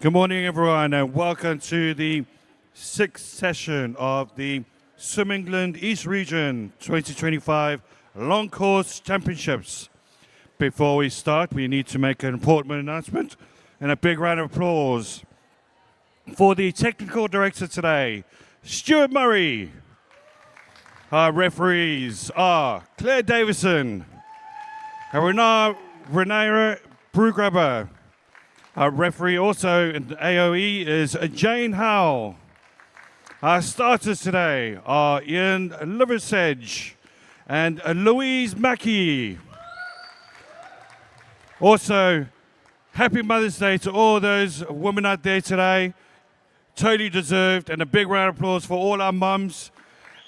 Good morning, everyone, and welcome to the sixth session of the Swim England East Region 2025 Long Course Championships. Before we start, we need to make an important announcement and a big round of applause for the technical director today, Stuart Murray. Our referees are Claire Davison and Renee Brewgrabber. Our referee also in the AOE is Jane Howell. Our starters today are Ian Liversedge and Louise Mackey. Also, happy Mother's Day to all those women out there today. Totally deserved, and a big round of applause for all our mums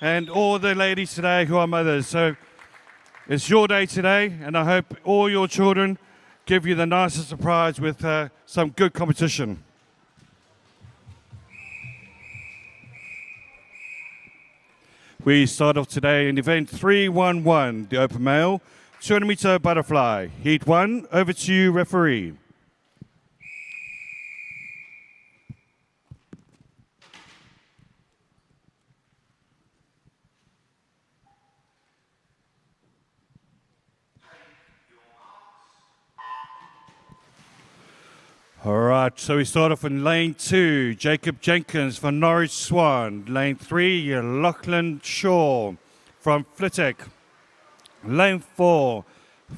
and all the ladies today who are mothers. So it's your day today, and I hope all your children give you the nicest surprise with some good competition. We start off today in event 311, the open male, 200-meter butterfly. Heat 1, over to you, referee. All right, so we start off in lane 2, Jacob Jenkins from Norwich Swan. Lane 3, Lachlan Shaw from Flitwick. Lane 4,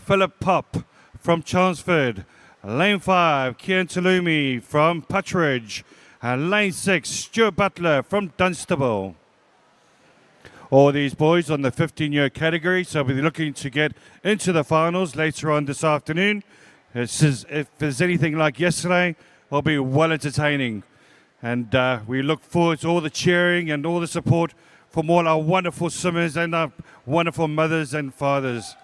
Philip Pop from Chelmsford. Lane 5, Kian Talumi from Puttridge. And lane 6, Stuart Butler from Dunstable. All these boys on the 15-year category, so we'll be looking to get into the finals later on this afternoon. If there's anything like yesterday, it'll be well entertaining. And we look forward to all the cheering and all the support from all our wonderful swimmers and our wonderful mothers and fathers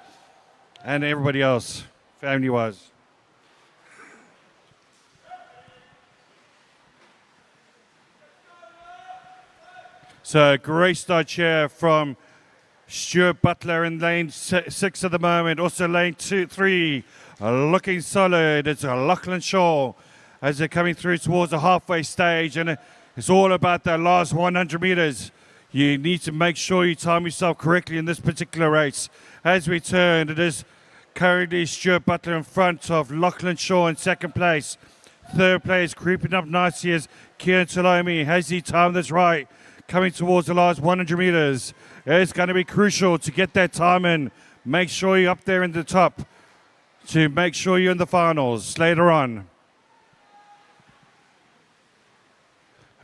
and everybody else, family-wise. So great start here from Stuart Butler in lane 6 at the moment. Also lane 3, looking solid. It's Lachlan Shaw as they're coming through towards the halfway stage. And it's all about that last 100 meters. You need to make sure you time yourself correctly in this particular race. As we turn, it is currently Stuart Butler in front of Lachlan Shaw in second place. Third place creeping up nicely is Kian Talumi. Has he timed this right? Coming towards the last 100 meters. It's going to be crucial to get that time in. Make sure you're up there in the top to make sure you're in the finals later on.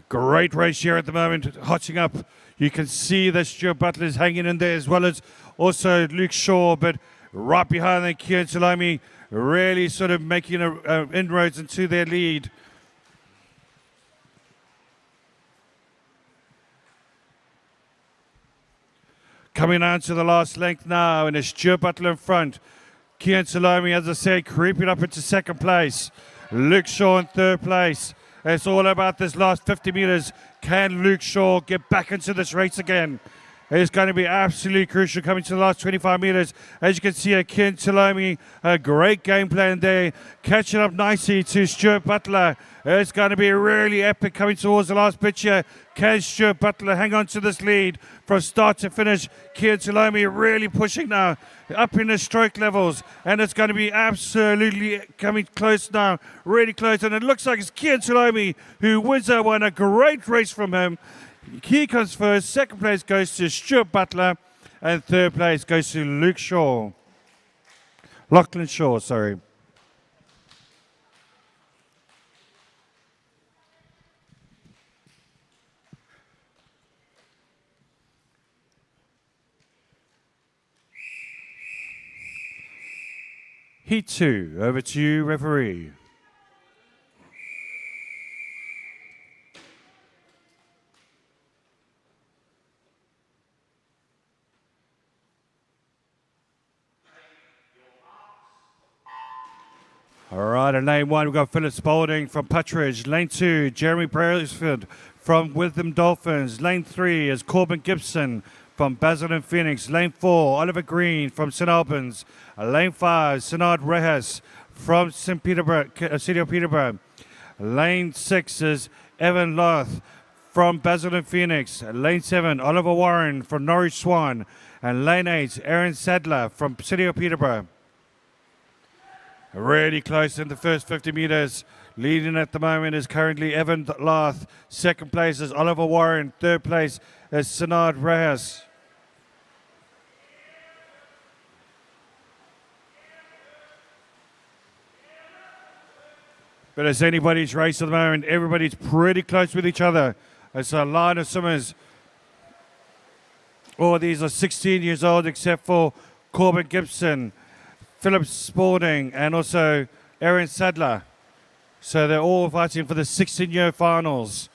Great race here at the moment, hotting up. You can see that Stuart Butler is hanging in there as well as also Luke Shaw, but right behind them, Kian Talumi really sort of making inroads into their lead. Coming on to the last length now, and it's Stuart Butler in front. Kian Talumi, as I said, creeping up into second place. Luke Shaw in third place. It's all about this last 50 meters. Can Luke Shaw get back into this race again? It's going to be absolutely crucial coming to the last 25 meters. As you can see, Kian Talumi, a great game plan there, catching up nicely to Stuart Butler. It's going to be really epic coming towards the last pitch here. Can Stuart Butler hang on to this lead from start to finish? Kian Talumi really pushing now, up in the stroke levels, and it's going to be absolutely coming close now, really close. And it looks like it's Kian Talumi who wins that one. A great race from him. He comes first. Second place goes to Stuart Butler, and third place goes to Luke Shaw. Lachlan Shaw, sorry. Heat 2, over to you, referee. All right, in lane 1, we've got Philip Spalding from Puttridge. Lane 2, Jeremy Brailsford from Witham Dolphins. Lane 3 is Corbin Gibson from Basildon Phoenix. Lane 4, Oliver Green from St Albans. Lane 5, Sinard Rehes from City of Peterborough. Lane 6 is Evan Loth from Basildon Phoenix. Lane 7, Oliver Warren from Norwich Swan. And lane 8, Aaron Sadler from City of Peterborough. Really close in the first 50 meters. Leading at the moment is currently Evan Loth. Second place is Oliver Warren. Third place is Sinard Reyes. But it's anybody's race at the moment. Everybody's pretty close with each other. It's a line of swimmers. All these are 16 years old except for Corbin Gibson, Philip Spalding, and also Aaron Sadler. So they're all fighting for the 16-year finals.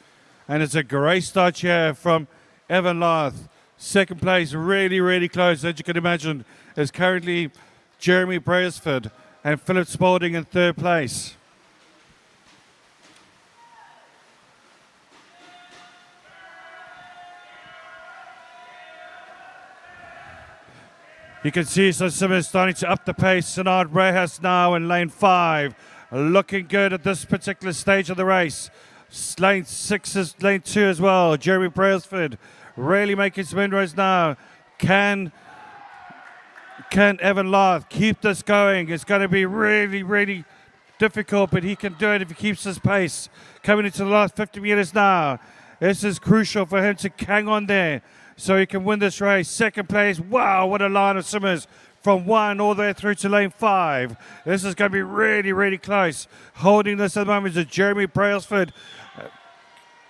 And it's a great start here from Evan Loth. Second place, really, really close, as you can imagine, is currently Jeremy Brailsford and Philip Spalding in third place. You can see some swimmers starting to up the pace. Sinard Reyes now in lane 5. Looking good at this particular stage of the race. Lane 6 is lane 2 as well. Jeremy Brailsford really making some inroads now. Can Evan Loth keep this going? It's going to be really, really difficult, but he can do it if he keeps his pace. Coming into the last 50 meters now. This is crucial for him to hang on there so he can win this race. Second place, wow, what a line of swimmers from 1 all the way through to lane 5. This is going to be really, really close. Holding this at the moment is Jeremy Brailsford,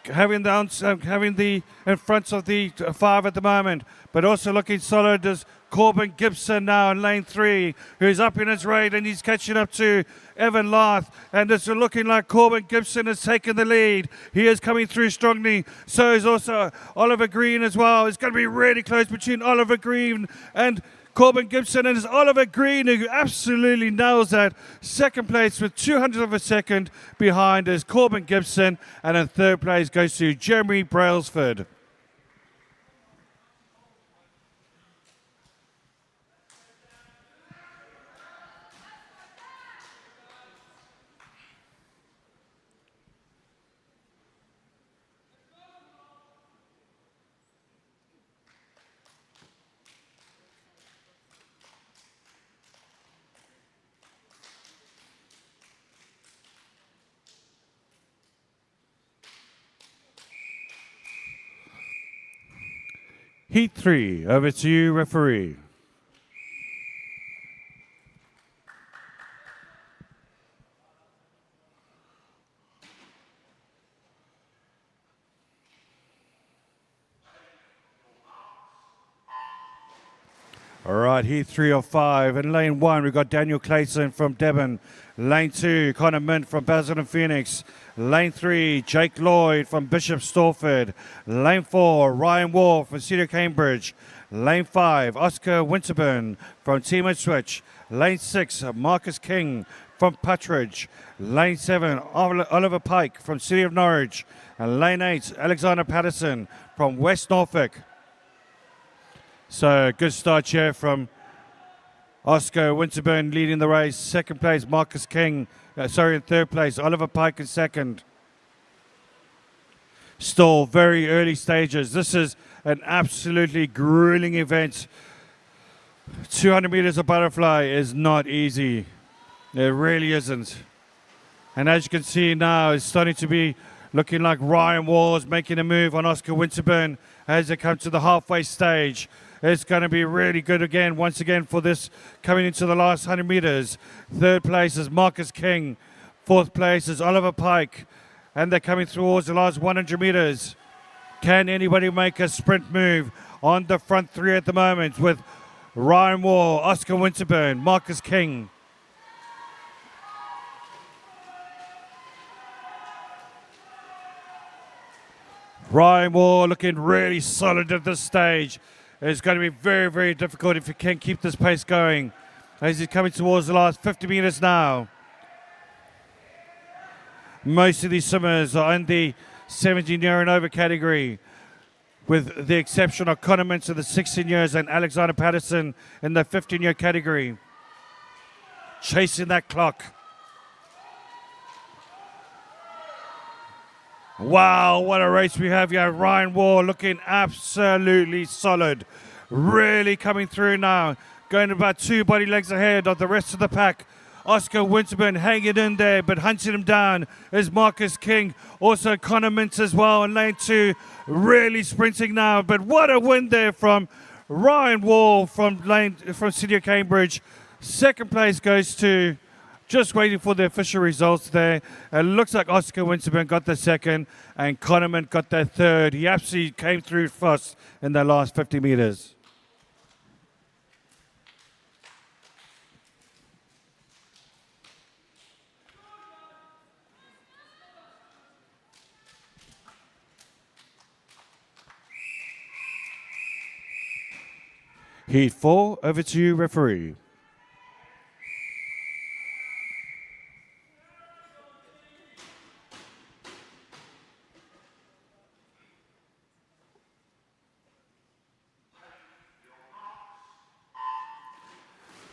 having the in front of the 5 at the moment, but also looking solid is Corbin Gibson now in lane 3, who's up in his rate and he's catching up to Evan Loth. And it's looking like Corbin Gibson has taken the lead. He is coming through strongly. So is also Oliver Green as well. It's going to be really close between Oliver Green and Corbin Gibson, and it's Oliver Green who absolutely nails that. Second place with 200 of a second behind is Corbin Gibson, and in third place goes to Jeremy Brailsford. Heat 3, over to you, referee. All right, Heat 3 of 5. In lane 1, we've got Daniel Clayton from Devon. Lane 2, Connor Mint from Basildon Phoenix. Lane 3, Jake Lloyd from Bishop Stortford. Lane 4, Ryan Wall from Cedar Cambridge. Lane 5, Oscar Winterburn from Team Ipswich. Lane 6, Marcus King from Puttridge. Lane 7, Oliver Pike from City of Norwich. And Lane 8, Alexander Patterson from West Norfolk. So good start here from Oscar Winterburn leading the race. Second place, Marcus King. In third place, Oliver Pike in second. Still very early stages. This is an absolutely grueling event. 200 meters of butterfly is not easy. It really isn't. And as you can see now, it's starting to be looking like Ryan Wall is making a move on Oscar Winterburn as they come to the halfway stage. It's going to be really good again, once again, for this coming into the last 100 meters. Third place is Marcus King. Fourth place is Oliver Pike. And they're coming towards the last 100 meters. Can anybody make a sprint move on the front 3 at the moment with Ryan Wall, Oscar Winterburn, Marcus King? Ryan Wall looking really solid at this stage. It's going to be very, very difficult if you can keep this pace going as he's coming towards the last 50 meters now. Most of these swimmers are in the 17-year and over category, with the exception of Connor Mintz in the 16 years and Alexander Patterson in the 15-year category. Chasing that clock. Wow, what a race we have here. Ryan Wall looking absolutely solid. Really coming through now. Going about 2 body lengths ahead of the rest of the pack. Oscar Winterman hanging in there, but hunting him down is Marcus King. Also Connor Mintz as well in lane 2. Really sprinting now, but what a win there from Ryan Wall from City of Cambridge. Second place goes to, just waiting for the official results there. It looks like Oscar Winterman got the second and Connor Mintz got the third. He absolutely came through first in the last 50 meters. Heat 4, over to you, referee.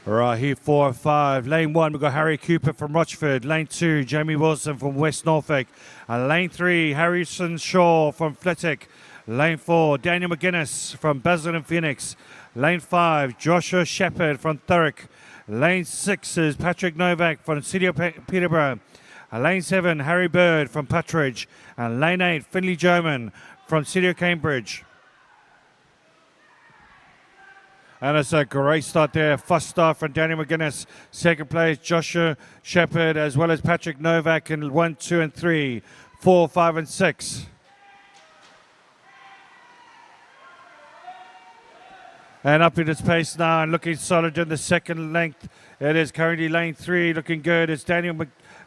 All right, Heat 4 and 5. Lane 1, we've got Harry Cooper from Rochford. Lane 2, Jamie Wilson from West Norfolk. And lane 3, Harrison Shaw from Flitwick. Lane 4, Daniel McGuinness from Basildon Phoenix. Lane 5, Joshua Shepherd from Thurrock. Lane 6 is Patrick Novak from City of Peterborough. Lane 7, Harry Bird from Puttridge. And lane 8, Finley German from City of Cambridge. And it's a great start there. First start from Daniel McGuinness. Second place, Joshua Shepherd, as well as Patrick Novak in 1, 2, and 3, 4, 5, and 6. And up in its pace now and looking solid in the second length. It is currently lane 3 looking good. It's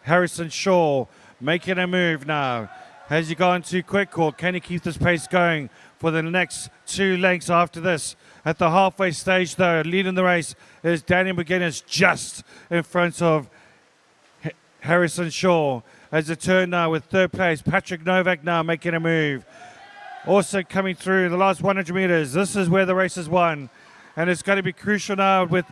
Harrison Shaw making a move now. Has he gone too quick or can he keep this pace going for the next 2 lengths after this? At the halfway stage though, leading the race is Daniel McGuinness just in front of Harrison Shaw. As a turn now with third place, Patrick Novak now making a move. Also coming through the last 100 meters. This is where the race is won. And it's going to be crucial now with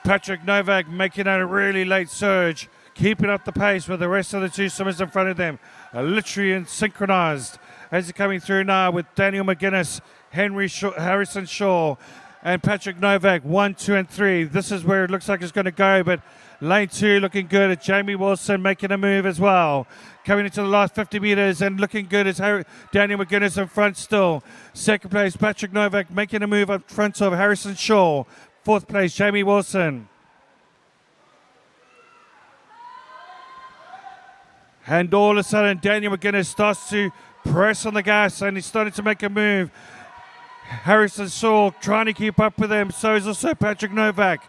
Patrick Novak making a really late surge, keeping up the pace with the rest of the 2 swimmers in front of them. Literally synchronized as they're coming through now with Daniel McGuinness, Harrison Shaw, and Patrick Novak, 1, 2, and 3. This is where it looks like it's going to go, but lane 2 looking good at Jamie Wilson making a move as well. Coming into the last 50 meters and looking good as Daniel McGuinness in front still. Second place, Patrick Novak making a move up front of Harrison Shaw. Fourth place, Jamie Wilson. And all of a sudden, Daniel McGuinness starts to press on the gas and he's starting to make a move. Harrison Shaw trying to keep up with him. So is also Patrick Novak.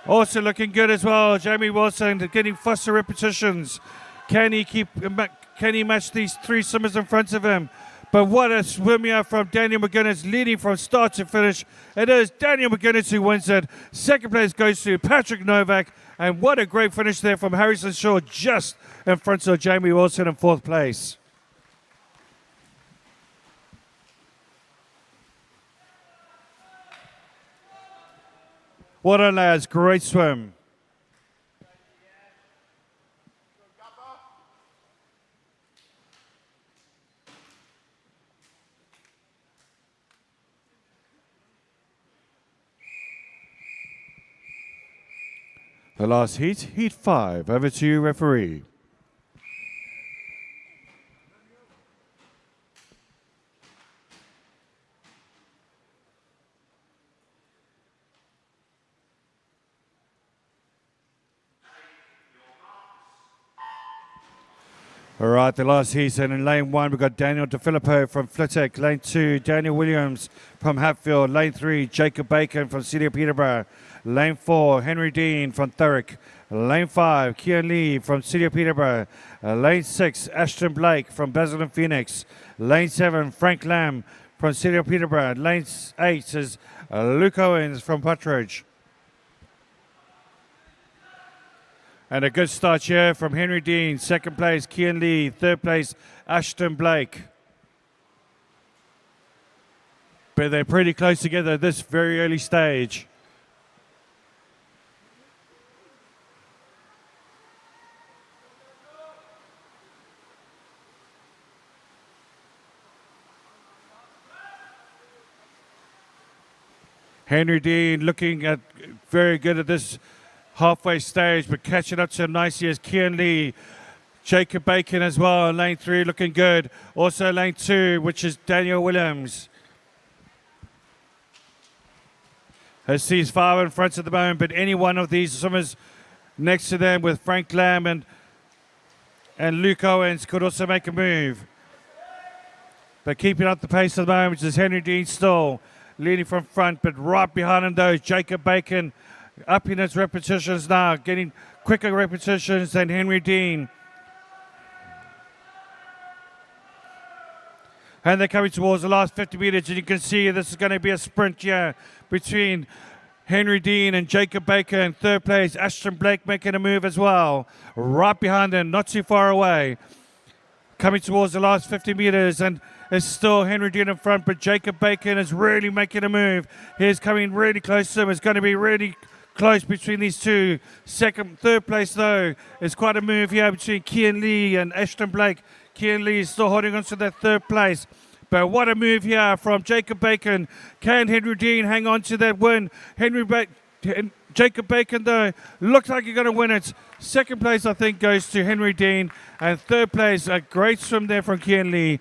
Also looking good as well. Jamie Wilson getting faster repetitions. Can he match these 3 swimmers in front of him? But what a swim here from Daniel McGuinness, leading from start to finish. It is Daniel McGuinness who wins it. Second place goes to Patrick Novak. And what a great finish there from Harrison Shaw, just in front of Jamie Wilson in fourth place. Well done, lads. Great swim. The last heat, Heat 5. Over to you, referee. All right, the last heat, and in lane 1, we've got Daniel DeFilippo from Flitwick. Lane 2, Daniel Williams from Hatfield. Lane 3, Jacob Bacon from City of Peterborough. Lane 4, Henry Dean from Thurrock. Lane 5, Kian Lee from City of Peterborough. Lane 6, Ashton Blake from Basildon Phoenix. Lane 7, Frank Lamb from City of Peterborough. Lane 8 is Luke Owens from Puttridge. And a good start here from Henry Dean. Second place, Kian Lee. Third place, Ashton Blake. But they're pretty close together at this very early stage. Henry Dean looking at very good at this halfway stage, but catching up to him nicely is Kian Lee. Jacob Bacon as well in lane 3 looking good. Also lane 2, which is Daniel Williams. Has sees 5 in front at the moment, but any one of these swimmers next to them with Frank Lamb and Luke Owens could also make a move. But keeping up the pace at the moment, which is Henry Dean still leading from front, but right behind him though is Jacob Bacon, up in his repetitions now, getting quicker repetitions than Henry Dean. And they're coming towards the last 50 meters, and you can see this is going to be a sprint here between Henry Dean and Jacob Bacon. Third place, Ashton Blake making a move as well. Right behind them, not too far away. Coming towards the last 50 meters, and it's still Henry Dean in front, but Jacob Bacon is really making a move. He's coming really close to him. It's going to be really close between these two. Third place though is quite a move here between Kian Lee and Ashton Blake. Kian Lee is still holding on to that third place. But what a move here from Jacob Bacon. Can Henry Dean hang on to that win? Jacob Bacon, though, looks like he's going to win it. Second place, I think, goes to Henry Dean. And third place, a great swim there from Kian Lee.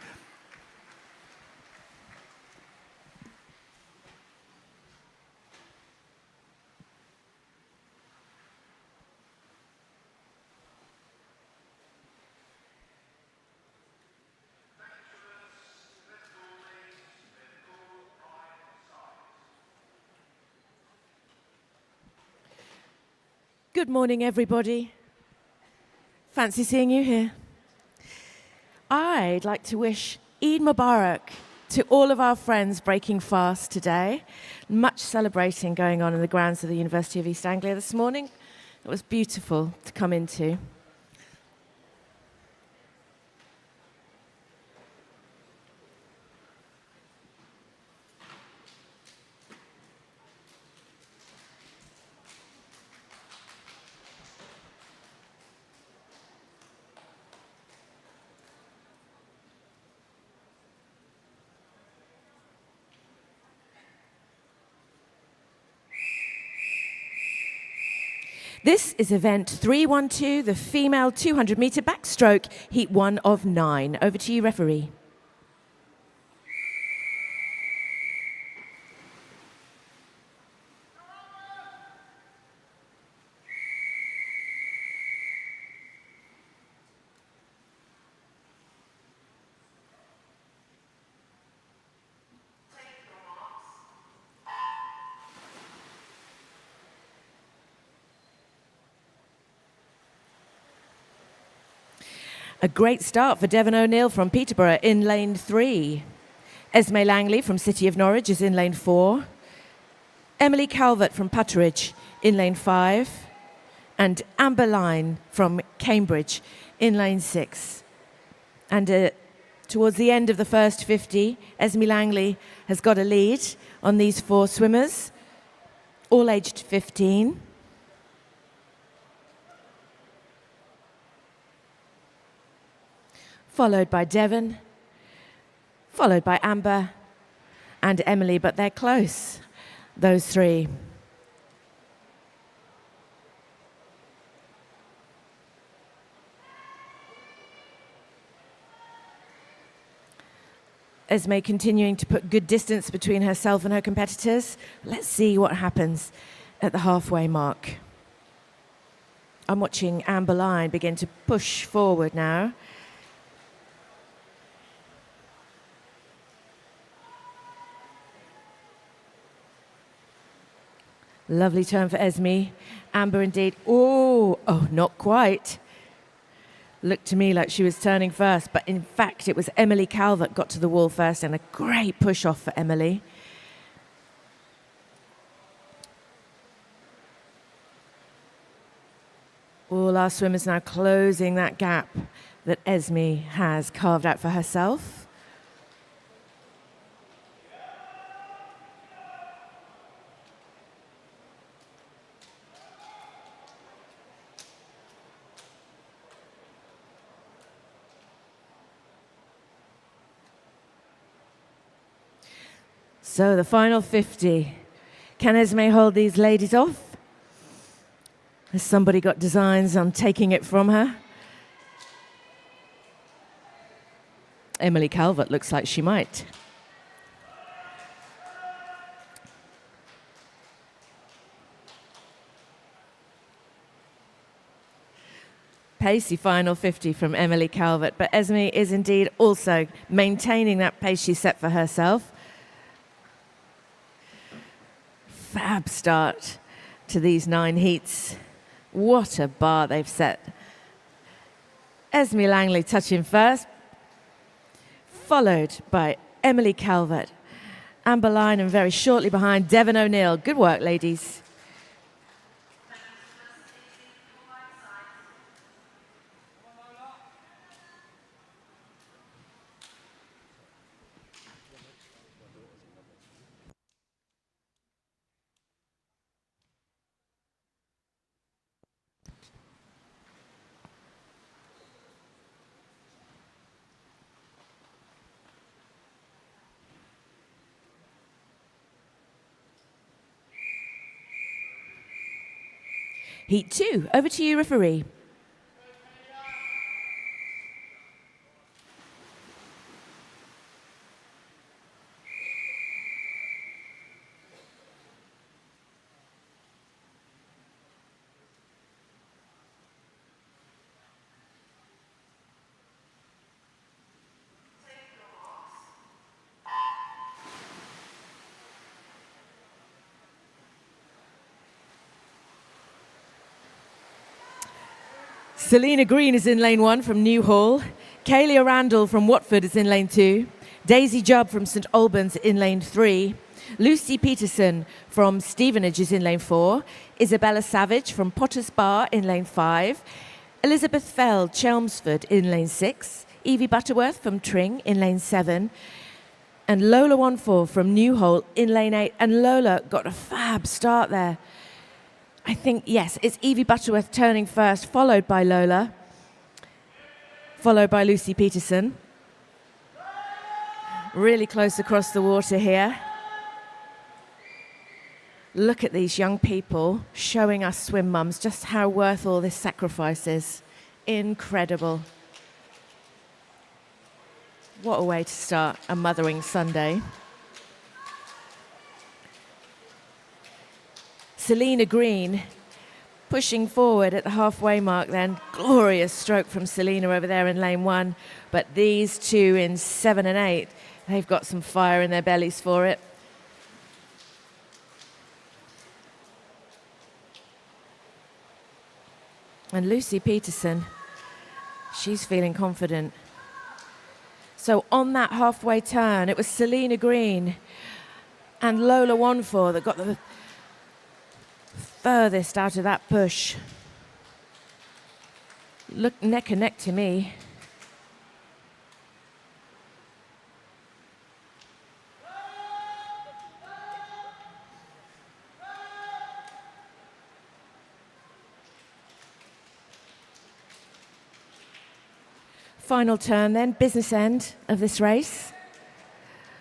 Good morning, everybody. Fancy seeing you here. I'd like to wish Eid Mubarak to all of our friends breaking fast today. Much celebrating going on in the grounds of the University of East Anglia this morning. It was beautiful to come into. This is event 312, the female 200-metre backstroke, heat 1 of 9. Over to you, referee. A great start for Devon O'Neill from Peterborough in lane 3. Esme Langley from City of Norwich is in lane 4. Emily Calvert from Putteridge in lane 5. And Amber Line from Cambridge in lane 6. And towards the end of the first 50, Esme Langley has got a lead on these 4 swimmers, all aged 15. Followed by Devon, followed by Amber and Emily, but they're close, those 3. Esme continuing to put good distance between herself and her competitors. Let's see what happens at the halfway mark. I'm watching Amber Line begin to push forward now. Lovely turn for Esme. Amber indeed. Oh, not quite. Looked to me like she was turning first, but in fact it was Emily Calvert got to the wall first, and a great push off for Emily. All our swimmers now closing that gap that Esme has carved out for herself. So the final 50 Can Esme hold these ladies off? Has somebody got designs on taking it from her? Emily Calvert looks like she might. Pacey final 50 from Emily Calvert, but Esme is indeed also maintaining that pace she set for herself. Fab start to these 9 heats. What a bar they've set. Esme Langley touching first, followed by Emily Calvert. Amber Lynham very shortly behind Devon O'Neill. Good work, ladies. Heat 2, over to you, referee. Selena Green is in lane 1 from Newhall. Kaylia Randall from Watford is in lane 2. Daisy Jubb from St Albans in lane 3. Lucy Peterson from Stevenage is in lane 4. Isabella Savage from Potters Bar in lane 5. Elizabeth Feld, Chelmsford in lane 6. Evie Butterworth from Tring in lane 7. And Lola Wanfor from Newhall in lane 8. And Lola got a fab start there. I think, yes, it's Evie Butterworth turning first, followed by Lola, followed by Lucy Peterson. Really close across the water here. Look at these young people showing us swim mums just how worth all this sacrifice is. Incredible. What a way to start a Mothering Sunday. Selena Green pushing forward at the halfway mark then. Glorious stroke from Selena over there in lane 1. But these two in 7 and 8, they've got some fire in their bellies for it. And Lucy Peterson, she's feeling confident. So on that halfway turn, it was Selena Green and Lola Wanfor that got the furthest out of that push. Look neck and neck to me. Final turn then, business end of this race.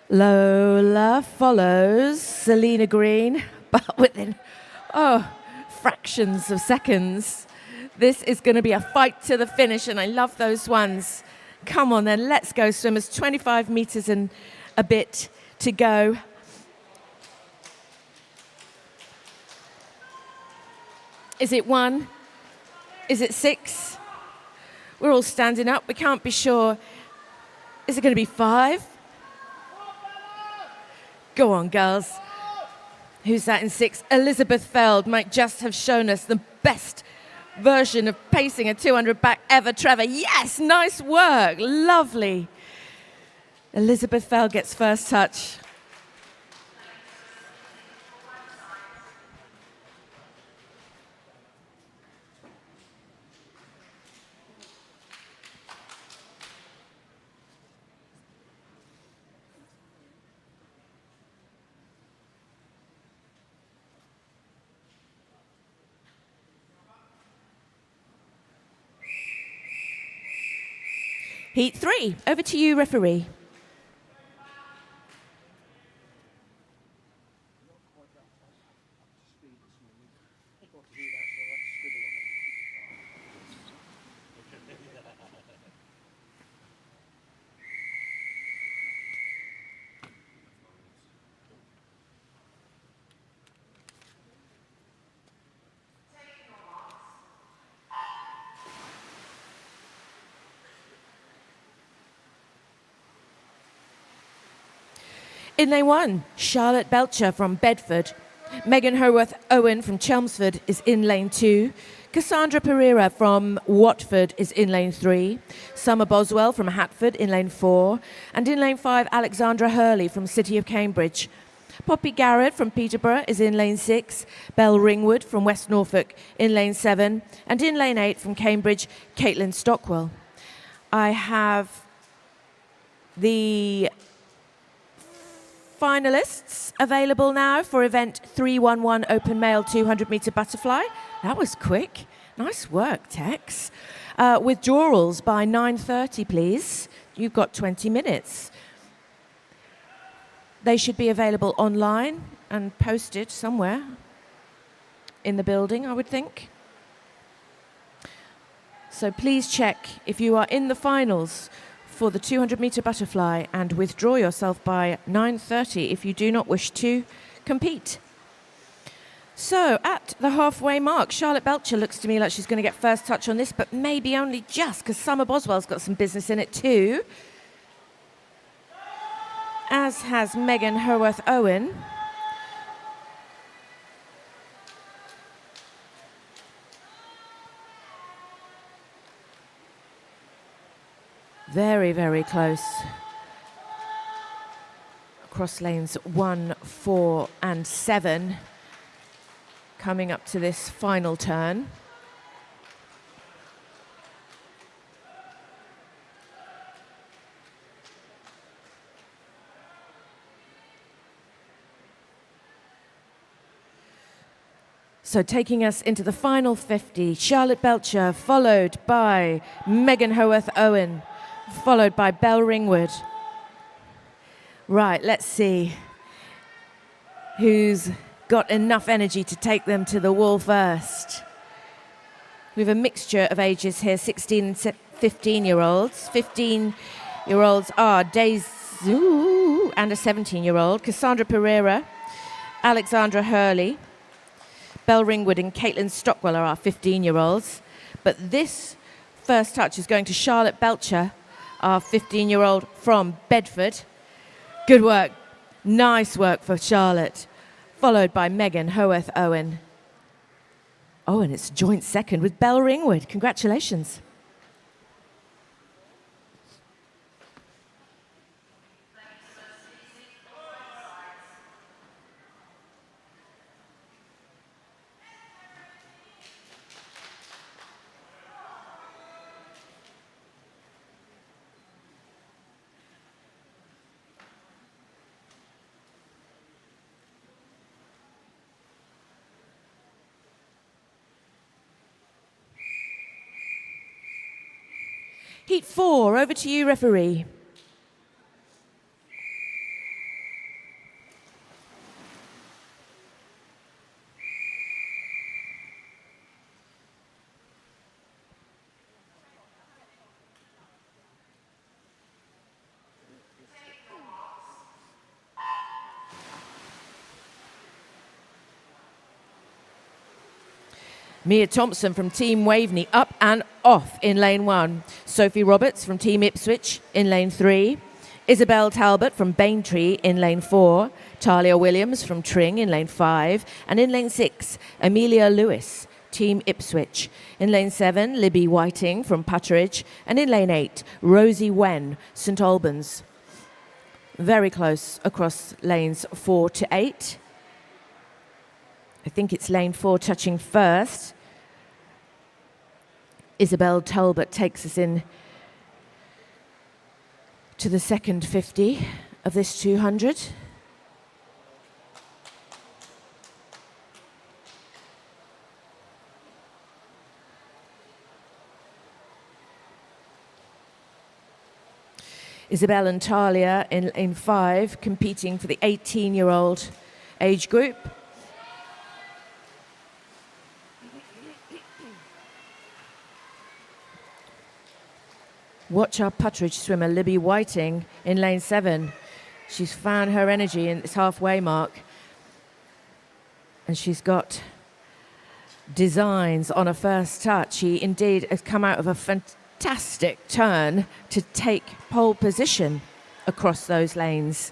Lola follows Selena Green, but within fractions of seconds. This is going to be a fight to the finish, and I love those ones. Come on then, let's go, swimmers. 25 metres and a bit to go. Is it 1? Is it 6? We're all standing up. We can't be sure. Is it going to be 5? Go on, girls. Who's that in 6? Elizabeth Feld might just have shown us the best version of pacing a 200 back ever. Trevor, yes, nice work. Lovely. Elizabeth Feld gets first touch. Heat 3, over to you, referee. In lane 1, Charlotte Belcher from Bedford. Megan Herworth Owen from Chelmsford is in lane 2. Cassandra Pereira from Watford is in lane 3. Summer Boswell from Hatford in lane 4. And in lane 5, Alexandra Hurley from City of Cambridge. Poppy Garrett from Peterborough is in lane 6. Belle Ringwood from West Norfolk in lane 7. And in lane 8 from Cambridge, Caitlin Stockwell. I have the finalists available now for event 311 Open Male 200 metre butterfly. That was quick. Nice work, Tex. Withdrawals by 9:30, please. You've got 20 minutes. They should be available online and posted somewhere in the building, I would think. So please check if you are in the finals for the 200 metre butterfly and withdraw yourself by 9:30 if you do not wish to compete. So at the halfway mark, Charlotte Belcher looks to me like she's going to get first touch on this, but maybe only just, because Summer Boswell's got some business in it too, as has Megan Herworth Owen. Very, very close. Across lanes 1, 4 and 7. Coming up to this final turn. So taking us into the final 50, Charlotte Belcher, followed by Megan Herworth Owen, followed by Belle Ringwood. Right, let's see who's got enough energy to take them to the wall first. We have a mixture of ages here, 16 and 15-year-olds. 15-year-olds are Daisy and a 17-year-old, Cassandra Pereira, Alexandra Hurley, Belle Ringwood and Caitlin Stockwell are our 15-year-olds. But this first touch is going to Charlotte Belcher, our 15-year-old from Bedford. Good work. Nice work for Charlotte. Followed by Megan Herworth Owen. Oh, and it's joint second with Belle Ringwood. Congratulations. Heat 4, over to you, referee. Mia Thompson from Team Waveney up and off in lane 1. Sophie Roberts from Team Ipswich in lane 3. Isabel Talbot from Baintree in lane 4. Talia Williams from Tring in lane 5. And in lane 6, Amelia Lewis, Team Ipswich. In lane 7, Libby Whiting from Putteridge. And in lane 8, Rosie Wen, St Albans. Very close across lanes 4 to 8. I think it's lane 4 touching first. Isabel Talbot takes us in to the second 50 of this 200. Isabel and Talia in lane 5 competing for the 18-year-old age group. Watch our Putteridge swimmer, Libby Whiting, in lane 7. She's found her energy in this halfway mark. And she's got designs on a first touch. She indeed has come out of a fantastic turn to take pole position across those lanes.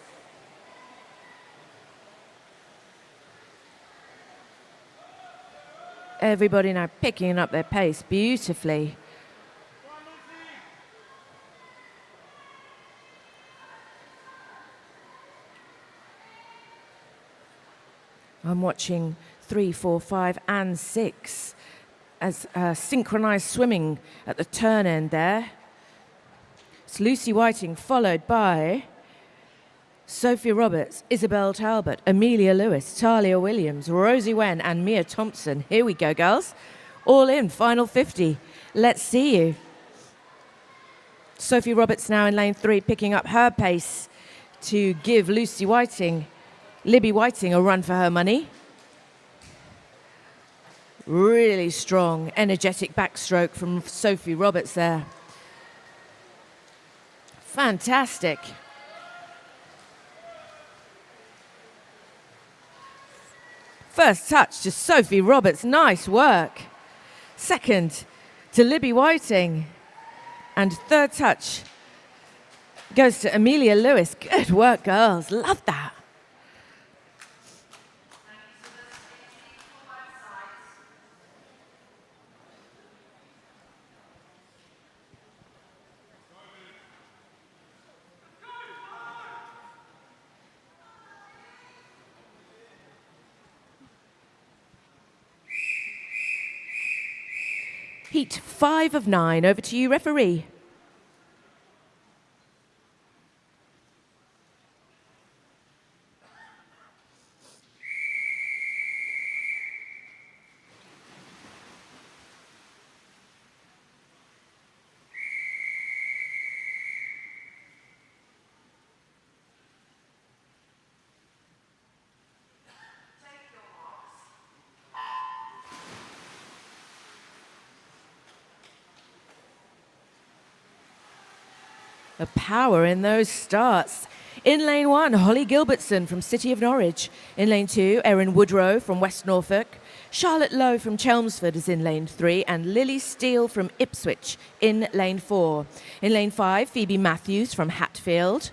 Everybody now picking up their pace beautifully. I'm watching 3, 4, 5 and 6 as synchronized swimming at the turn end there. It's Lucy Whiting followed by Sophie Roberts, Isabel Talbot, Amelia Lewis, Talia Williams, Rosie Wen and Mia Thompson. Here we go, girls. All in, final 50. Let's see you. Sophie Roberts now in lane 3, picking up her pace to give Libby Whiting, a run for her money. Really strong, energetic backstroke from Sophie Roberts there. Fantastic. First touch to Sophie Roberts, nice work. Second to Libby Whiting. And third touch goes to Amelia Lewis. Good work, girls, love that. Heat 5 of 9. Over to you, referee. The power in those starts. In lane 1, Holly Gilbertson from City of Norwich. In lane 2, Erin Woodrow from West Norfolk. Charlotte Lowe from Chelmsford is in lane 3, and Lily Steele from Ipswich in lane 4. In lane 5, Phoebe Matthews from Hatfield.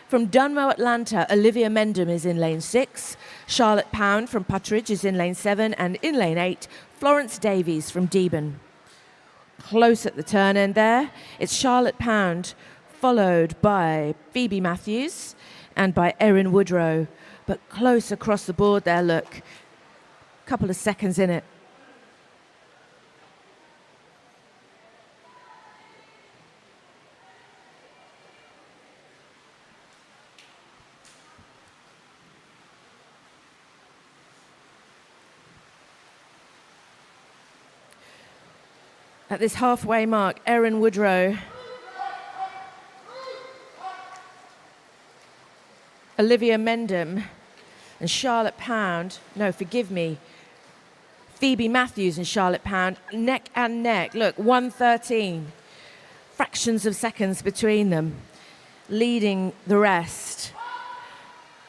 From Dunmow, Atlanta, Olivia Mendham is in lane 6. Charlotte Pound from Puttridge is in lane 7, and in lane 8, Florence Davies from Deben. Close at the turn end there, it's Charlotte Pound, followed by Phoebe Matthews and by Erin Woodrow, but close across the board there, look. Couple of seconds in it. At this halfway mark, Erin Woodrow, Olivia Mendham and Charlotte Pound, Phoebe Matthews and Charlotte Pound, neck and neck. Look, 1:13, fractions of seconds between them, leading the rest.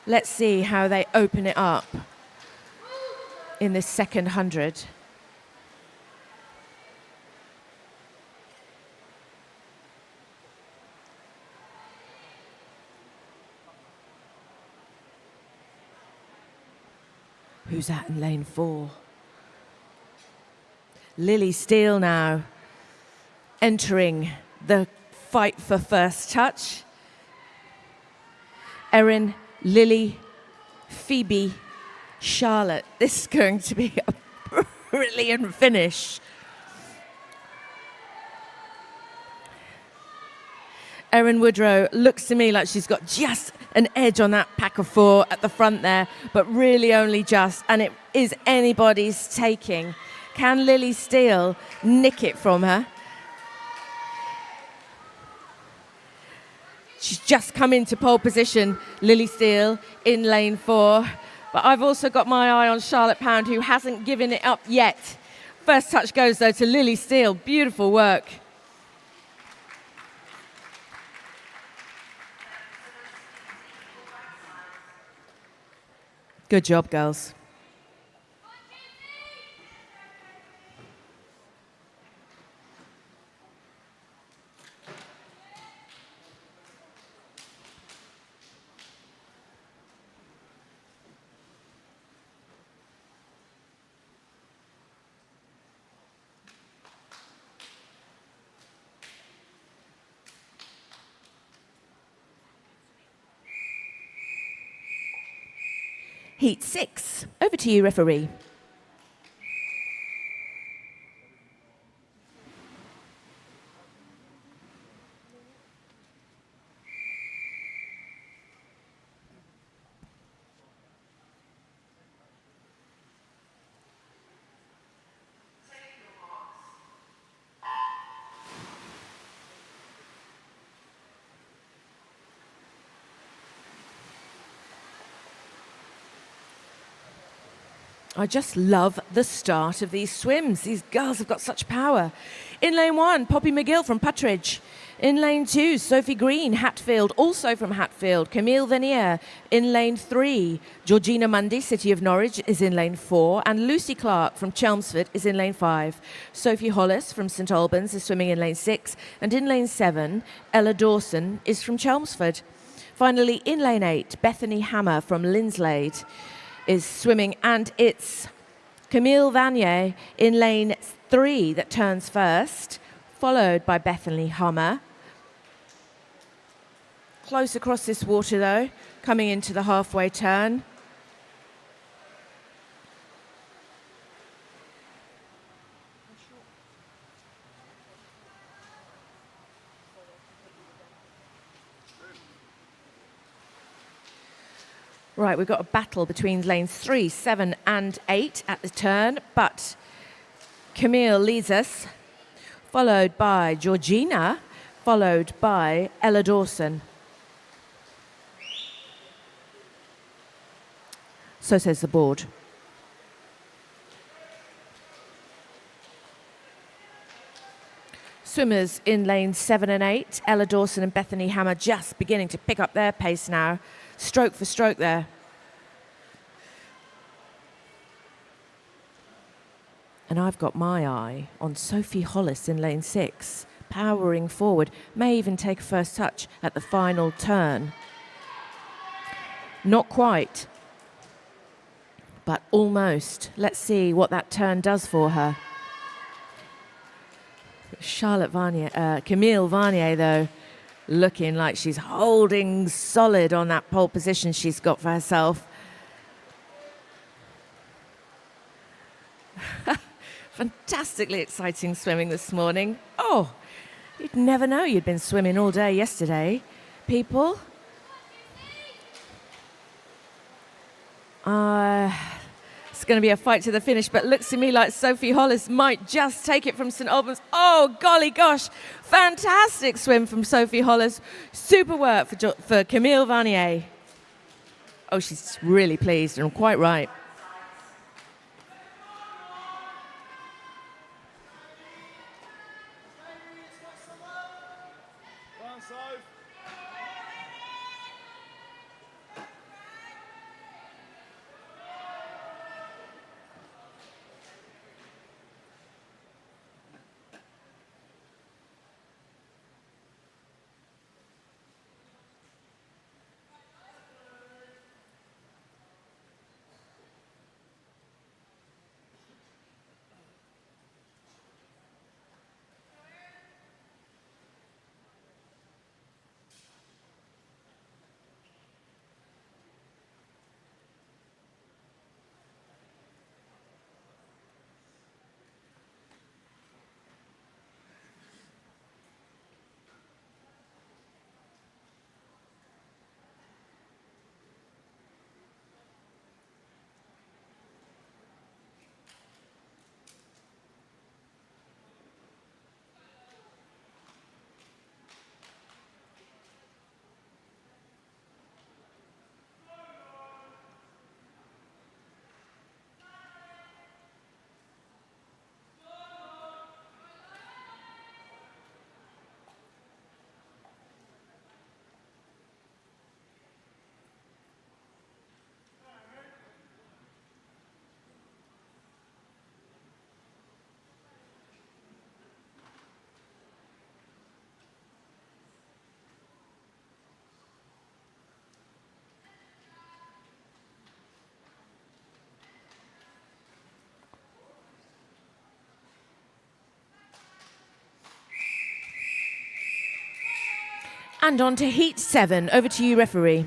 Let's see how they open it up in this second 100. Who's that in lane 4? Lily Steele now entering the fight for first touch. Erin, Lily, Phoebe, Charlotte. This is going to be a brilliant finish. Erin Woodrow looks to me like she's got just an edge on that pack of 4 at the front there, but really only just, and it is anybody's taking. Can Lily Steele nick it from her? She's just come into pole position, Lily Steele, in lane 4. But I've also got my eye on Charlotte Pound, who hasn't given it up yet. First touch goes, though, to Lily Steele. Beautiful work. Good job, girls. Heat 6. Over to you, referee. I just love the start of these swims. These girls have got such power. In lane 1, Poppy McGill from Puttridge. In lane 2, Sophie Green, Hatfield, also from Hatfield. Camille Venier in lane 3. Georgina Mundy, City of Norwich, is in lane 4. And Lucy Clark from Chelmsford is in lane 5. Sophie Hollis from St Albans is swimming in lane 6. And in lane 7, Ella Dawson is from Chelmsford. Finally, in lane 8, Bethany Hammer from Linslade is swimming, and it's Camille Vanier in lane 3 that turns first, followed by Bethany Hammer. Close across this water though, coming into the halfway turn. Right, we've got a battle between lanes 3, 7 and 8 at the turn, but Camille leads us, followed by Georgina, followed by Ella Dawson. So says the board. Swimmers in lanes 7 and 8, Ella Dawson and Bethany Hammer just beginning to pick up their pace now. Stroke for stroke there. And I've got my eye on Sophie Hollis in lane 6, powering forward, may even take a first touch at the final turn. Not quite, but almost. Let's see what that turn does for her. Camille Vanier, though, looking like she's holding solid on that pole position she's got for herself. Fantastically exciting swimming this morning. Oh, you'd never know you'd been swimming all day yesterday, people. It's going to be a fight to the finish, but looks to me like Sophie Hollis might just take it from St Albans. Oh, golly gosh. Fantastic swim from Sophie Hollis. Super work for Camille Vanier. Oh, she's really pleased, and quite right. And on to Heat 7. Over to you, referee.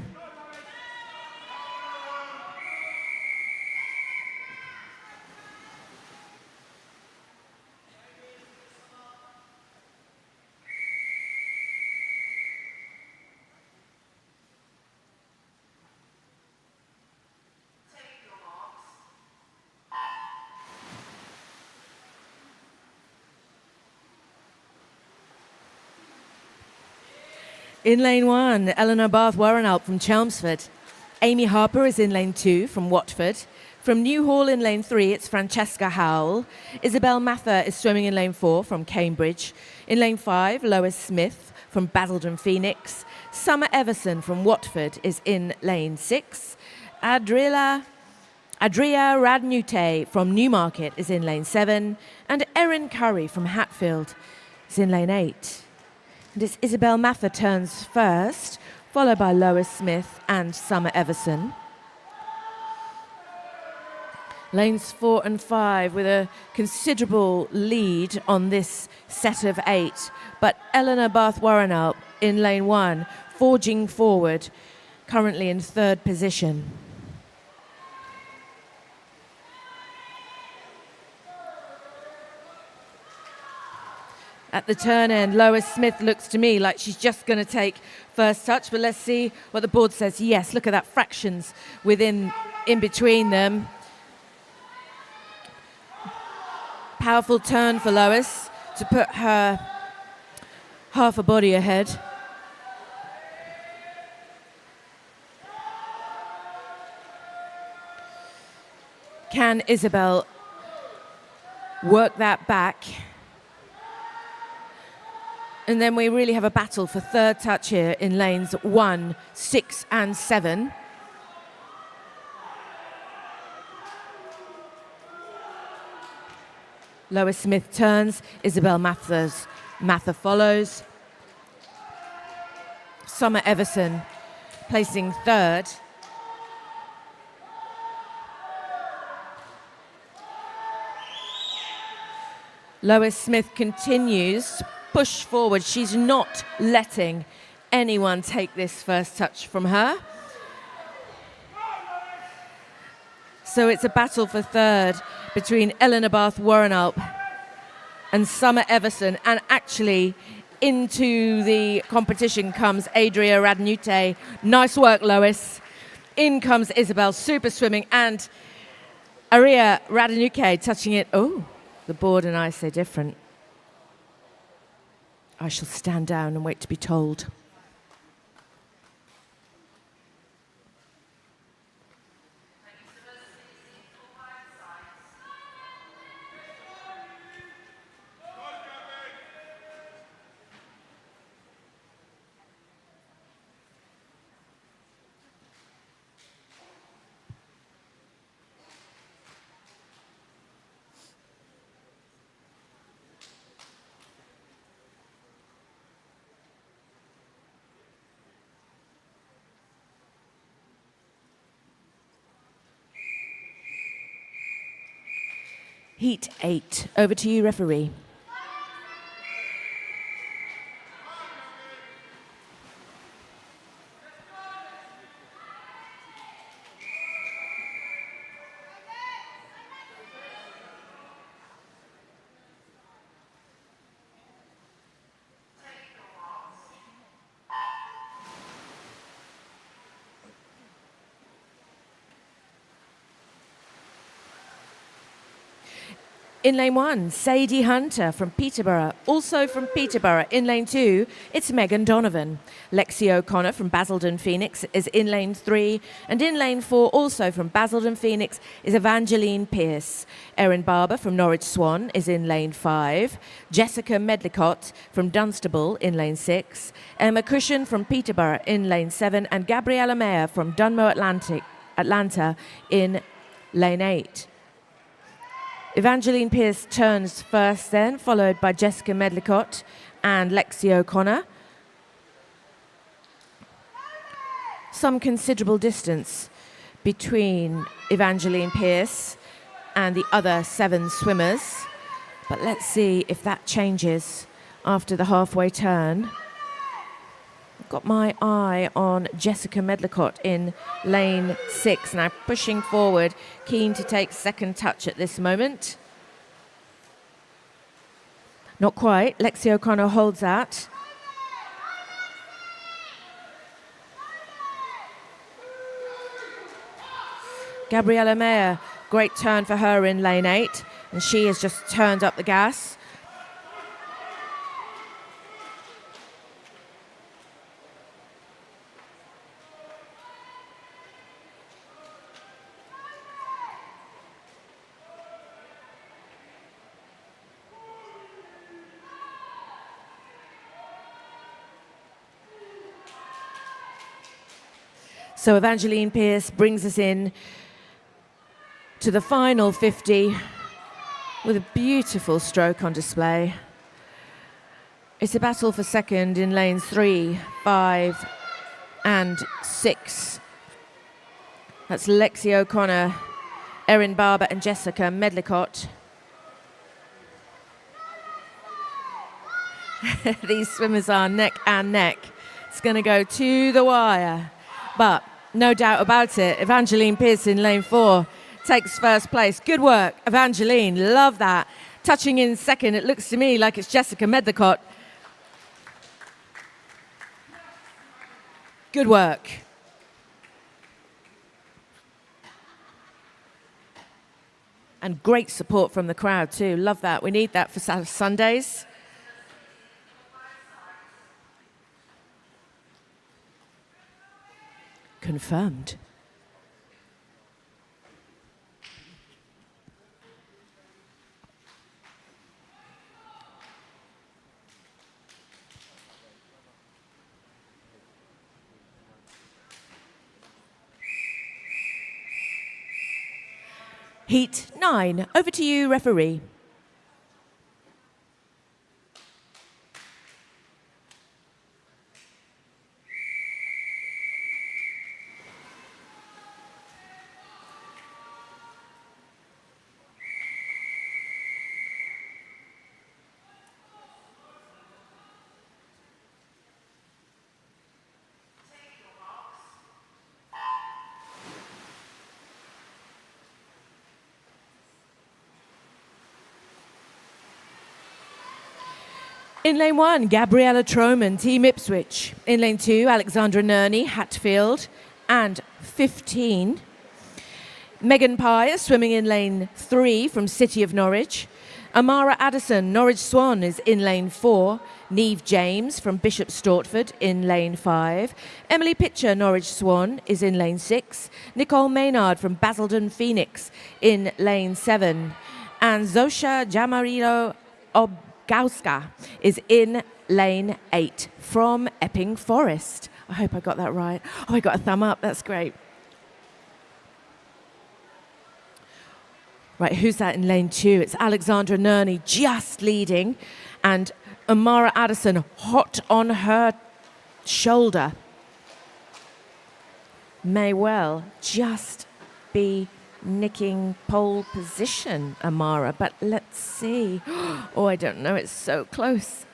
In lane 1, Eleanor Bath-Warrenalp from Chelmsford. Amy Harper is in lane 2 from Watford. From Newhall in lane 3, it's Francesca Howell. Isabel Mather is swimming in lane 4 from Cambridge. In lane 5, Lois Smith from Basildon Phoenix. Summer Everson from Watford is in lane 6. Adria Radnute from Newmarket is in lane 7. And Erin Curry from Hatfield is in lane 8. And it's Isabel Mather turns first, followed by Lois Smith and Summer Everson. Lanes 4 and 5 with a considerable lead on this set of 8. But Eleanor Bath-Warrenalp in lane 1, forging forward, currently in 3rd position. At the turn end, Lois Smith looks to me like she's just going to take first touch, but let's see what the board says. Yes, look at that, fractions in between them. Powerful turn for Lois to put her half a body ahead. Can Isabel work that back? And then we really have a battle for 3rd touch here in lanes 1, 6 and 7. Lois Smith turns, Isabel Mather follows. Summer Everson placing 3rd. Lois Smith continues to push forward. She's not letting anyone take this first touch from her. So it's a battle for 3rd between Eleanor Bath-Warrenalp and Summer Everson. And actually, into the competition comes Adria Radnute. Nice work, Lois. In comes Isabel, super swimming, and Aria Radnute touching it. Oh, the board and I say different. I shall stand down and wait to be told. Heat 8. Over to you, referee. In lane 1, Sadie Hunter from Peterborough. Also from Peterborough, in lane 2, it's Megan Donovan. Lexi O'Connor from Basildon Phoenix is in lane 3. And in lane 4, also from Basildon Phoenix, is Evangeline Pierce. Erin Barber from Norwich Swan is in lane 5. Jessica Medlicott from Dunstable in lane 6. Emma Cushion from Peterborough in lane 7. And Gabriella Mayer from Dunmow Atlanta in lane 8. Evangeline Pierce turns first then, followed by Jessica Medlicott and Lexi O'Connor. Some considerable distance between Evangeline Pierce and the other 7 swimmers. But let's see if that changes after the halfway turn. I've got my eye on Jessica Medlicott in lane 6, now pushing forward, keen to take second touch at this moment. Not quite. Lexi O'Connor holds that. Gabriella Mayer, great turn for her in lane 8, and she has just turned up the gas. So Evangeline Pierce brings us in to the final 50 with a beautiful stroke on display. It's a battle for second in lanes 3, 5, and 6. That's Lexi O'Connor, Erin Barber, and Jessica Medlicott. These swimmers are neck and neck. It's going to go to the wire. But no doubt about it, Evangeline Pierce in lane 4 takes first place. Good work, Evangeline. Love that. Touching in second, it looks to me like it's Jessica Medlicott. Good work. And great support from the crowd too. Love that. We need that for Sundays. Confirmed. Heat 9. Over to you, referee. In lane 1, Gabriella Troman, Team Ipswich. In lane 2, Alexandra Nerney, Hatfield, and 15. Megan Pye swimming in lane 3 from City of Norwich. Amara Addison, Norwich Swan, is in lane 4. Neve James from Bishop Stortford in lane 5. Emily Pitcher, Norwich Swan, is in lane 6. Nicole Maynard from Basildon Phoenix in lane 7. And Zosha Jamarilo Gauska is in lane 8 from Epping Forest. I hope I got that right. Oh, I got a thumb up. That's great. Right, who's that in lane 2? It's Alexandra Nerney just leading, and Amara Addison hot on her shoulder. May well just be nicking pole position, Amara, but let's see. Oh, I don't know, it's so close.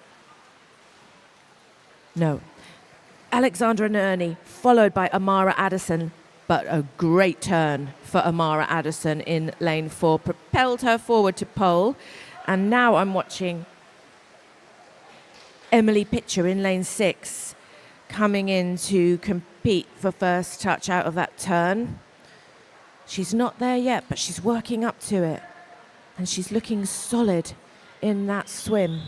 No. Alexandra Nerney, followed by Amara Addison, but a great turn for Amara Addison in lane 4, propelled her forward to pole, and now I'm watching Emily Pitcher in lane 6, coming in to compete for first touch out of that turn. She's not there yet, but she's working up to it. And she's looking solid in that swim.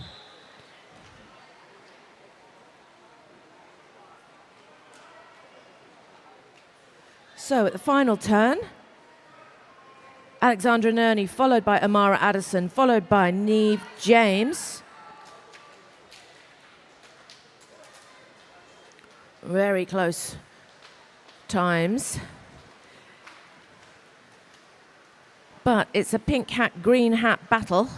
So at the final turn, Alexandra Nerney, followed by Amara Addison, followed by Neve James. Very close times. But it's a pink hat, green hat battle.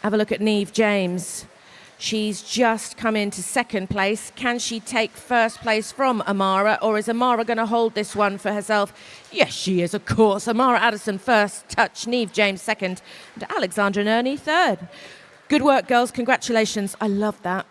Have a look at Neve James. She's just come into second place. Can she take first place from Amara, or is Amara going to hold this one for herself? Yes, she is, of course. Amara Addison first touch, Neve James second, and Alexandra Nerney third. Good work, girls. Congratulations. I love that.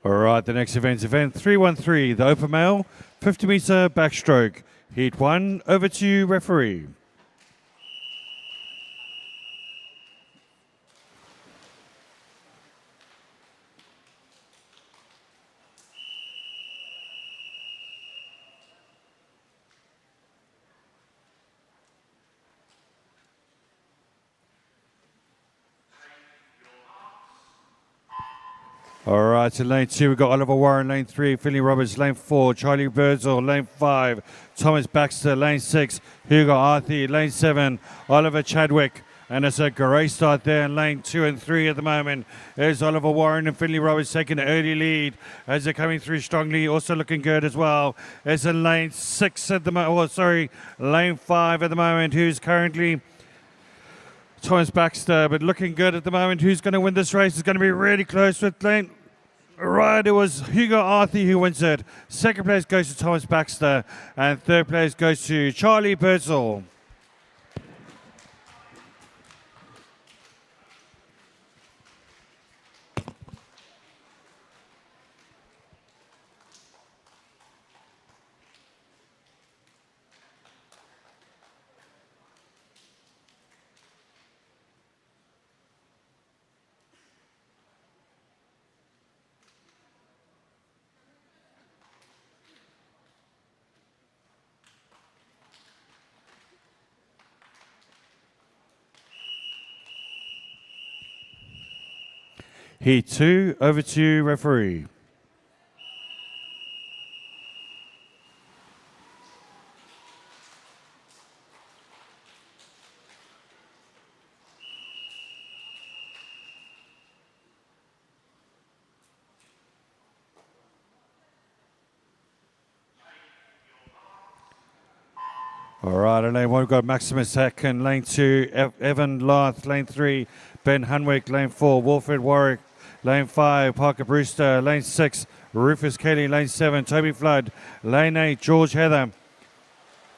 All right, the next event 313, the open male, 50 meter backstroke. Heat 1, over to you, referee. All right, in lane 2, we've got Oliver Warren, lane 3, Finley Roberts, lane 4, Charlie Birdsall, lane 5, Thomas Baxter, lane 6, Hugo Arthey, lane 7, Oliver Chadwick. And it's a great start there in lane 2 and 3 at the moment. There's Oliver Warren and Finley Roberts taking an early lead as they're coming through strongly, also looking good as well. It's in lane 6 at the moment, lane 5 at the moment, who's currently Thomas Baxter, but looking good at the moment. Who's going to win this race? It's going to be really close with lane. Right, it was Hugo Arthey who wins it. Second place goes to Thomas Baxter, and third place goes to Charlie Birdsall. Heat 2, over to you, referee. All right, in lane 1, we've got Maximus Heck, in lane 2, Evan Larth, lane 3, Ben Hunwick, lane 4, Wilfred Warwick, lane 5, Parker Brewster, lane 6, Rufus Kelly, lane 7, Toby Flood, lane 8, George Heather.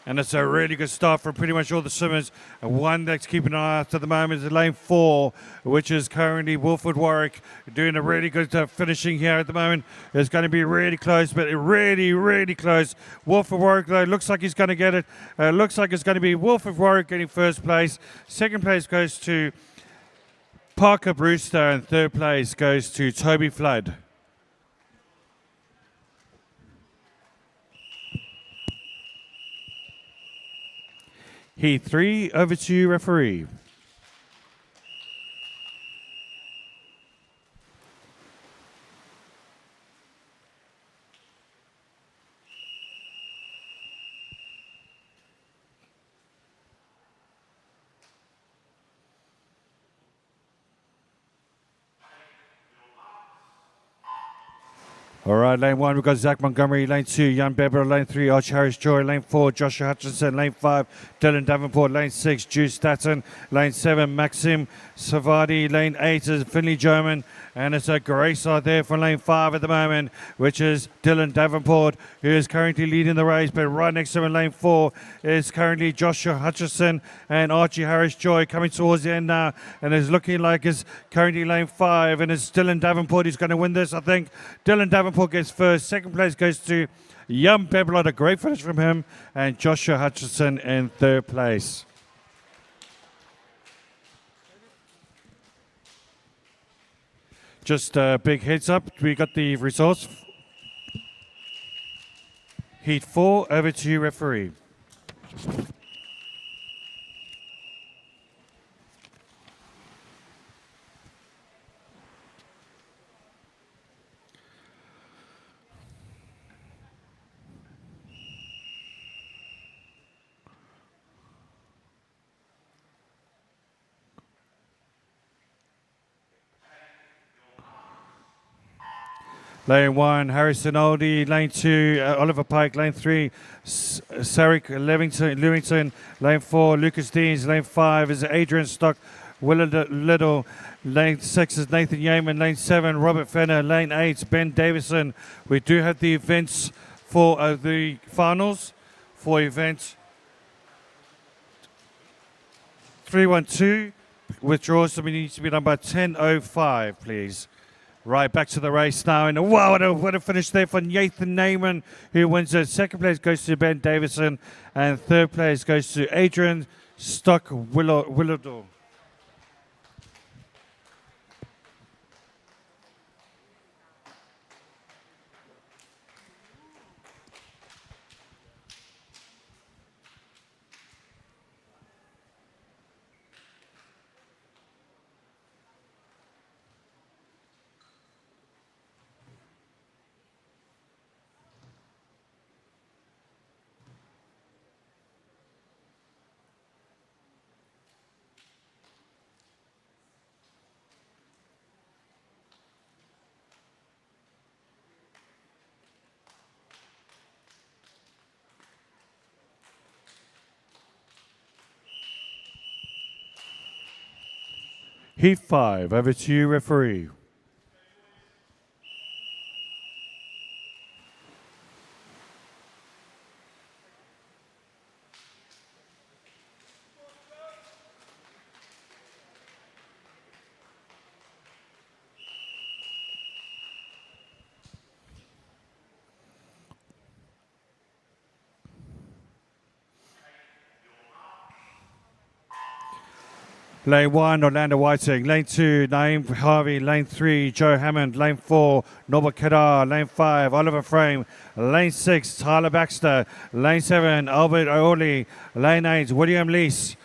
And it's a really good start for pretty much all the swimmers. And one that's keeping an eye out at the moment is lane 4, which is currently Wilfred Warwick, doing a really good finishing here at the moment. It's going to be really close, but really close. Wilfred Warwick, though, looks like he's going to get it. Looks like it's going to be Wilfred Warwick getting first place. Second place goes to Parker Brewster, and third place goes to Toby Flood. Heat 3, over to you, referee. All right, lane 1, we've got Zach Montgomery, lane 2, Jan Beber, lane 3, Arch Harris Joy, lane 4, Joshua Hutchinson, lane 5, Dylan Davenport, lane 6, Juice Staton, lane 7, Maxim Savadi, lane 8 is Finley German, and it's a great start there for lane 5 at the moment, which is Dylan Davenport, who is currently leading the race, but right next to him in lane 4 is currently Joshua Hutchinson and Archie Harris Joy coming towards the end now, and it's looking like it's currently lane 5, and it's Dylan Davenport who's going to win this, I think. Dylan Davenport gets first. Second place goes to Jan Beblot, a great finish from him, and Joshua Hutchinson in third place. Just a big heads up, we got the results. Heat 4, over to you, referee. Lane 1, Harrison Oldie. Lane 2, Oliver Pike. Lane 3, Sarek Lewington. Lane 4, Lucas Deans. Lane 5 is Adrian Stock, Willard Little. Lane 6 is Nathan Yeaman. Lane 7, Robert Fenner. Lane 8, Ben Davison. We do have the events for the finals for event 312. Withdrawals needs to be done by 10:05, please. Right, back to the race now. And wow, what a finish there for Nathan Neyman, who wins it. Second place goes to Ben Davison. And third place goes to Adrian Willowdor. Heat 5, over to you, referee. Lane 1, Orlando Whiting. Lane 2, Naeem Harvey. Lane 3, Joe Hammond. Lane 4, Norbert Kadar. Lane 5, Oliver Frame. Lane 6, Tyler Baxter. Lane 7, Albert Aoli. Lane 8, William Lease.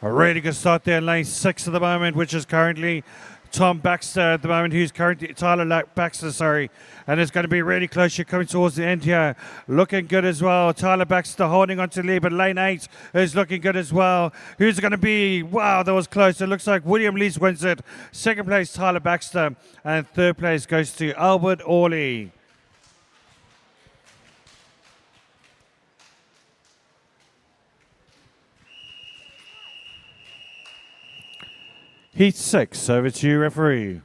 A really good start there in lane 6 at the moment, which is currently Tom Baxter at the moment, who's currently Tyler Baxter, sorry. And it's going to be really close. You're coming towards the end here. Looking good as well. Tyler Baxter holding on to the lead, but lane 8 is looking good as well. Who's it going to be? Wow, that was close. It looks like William Lees wins it. Second place, Tyler Baxter. And third place goes to Albert Orley. Heat 6, over to you, referee.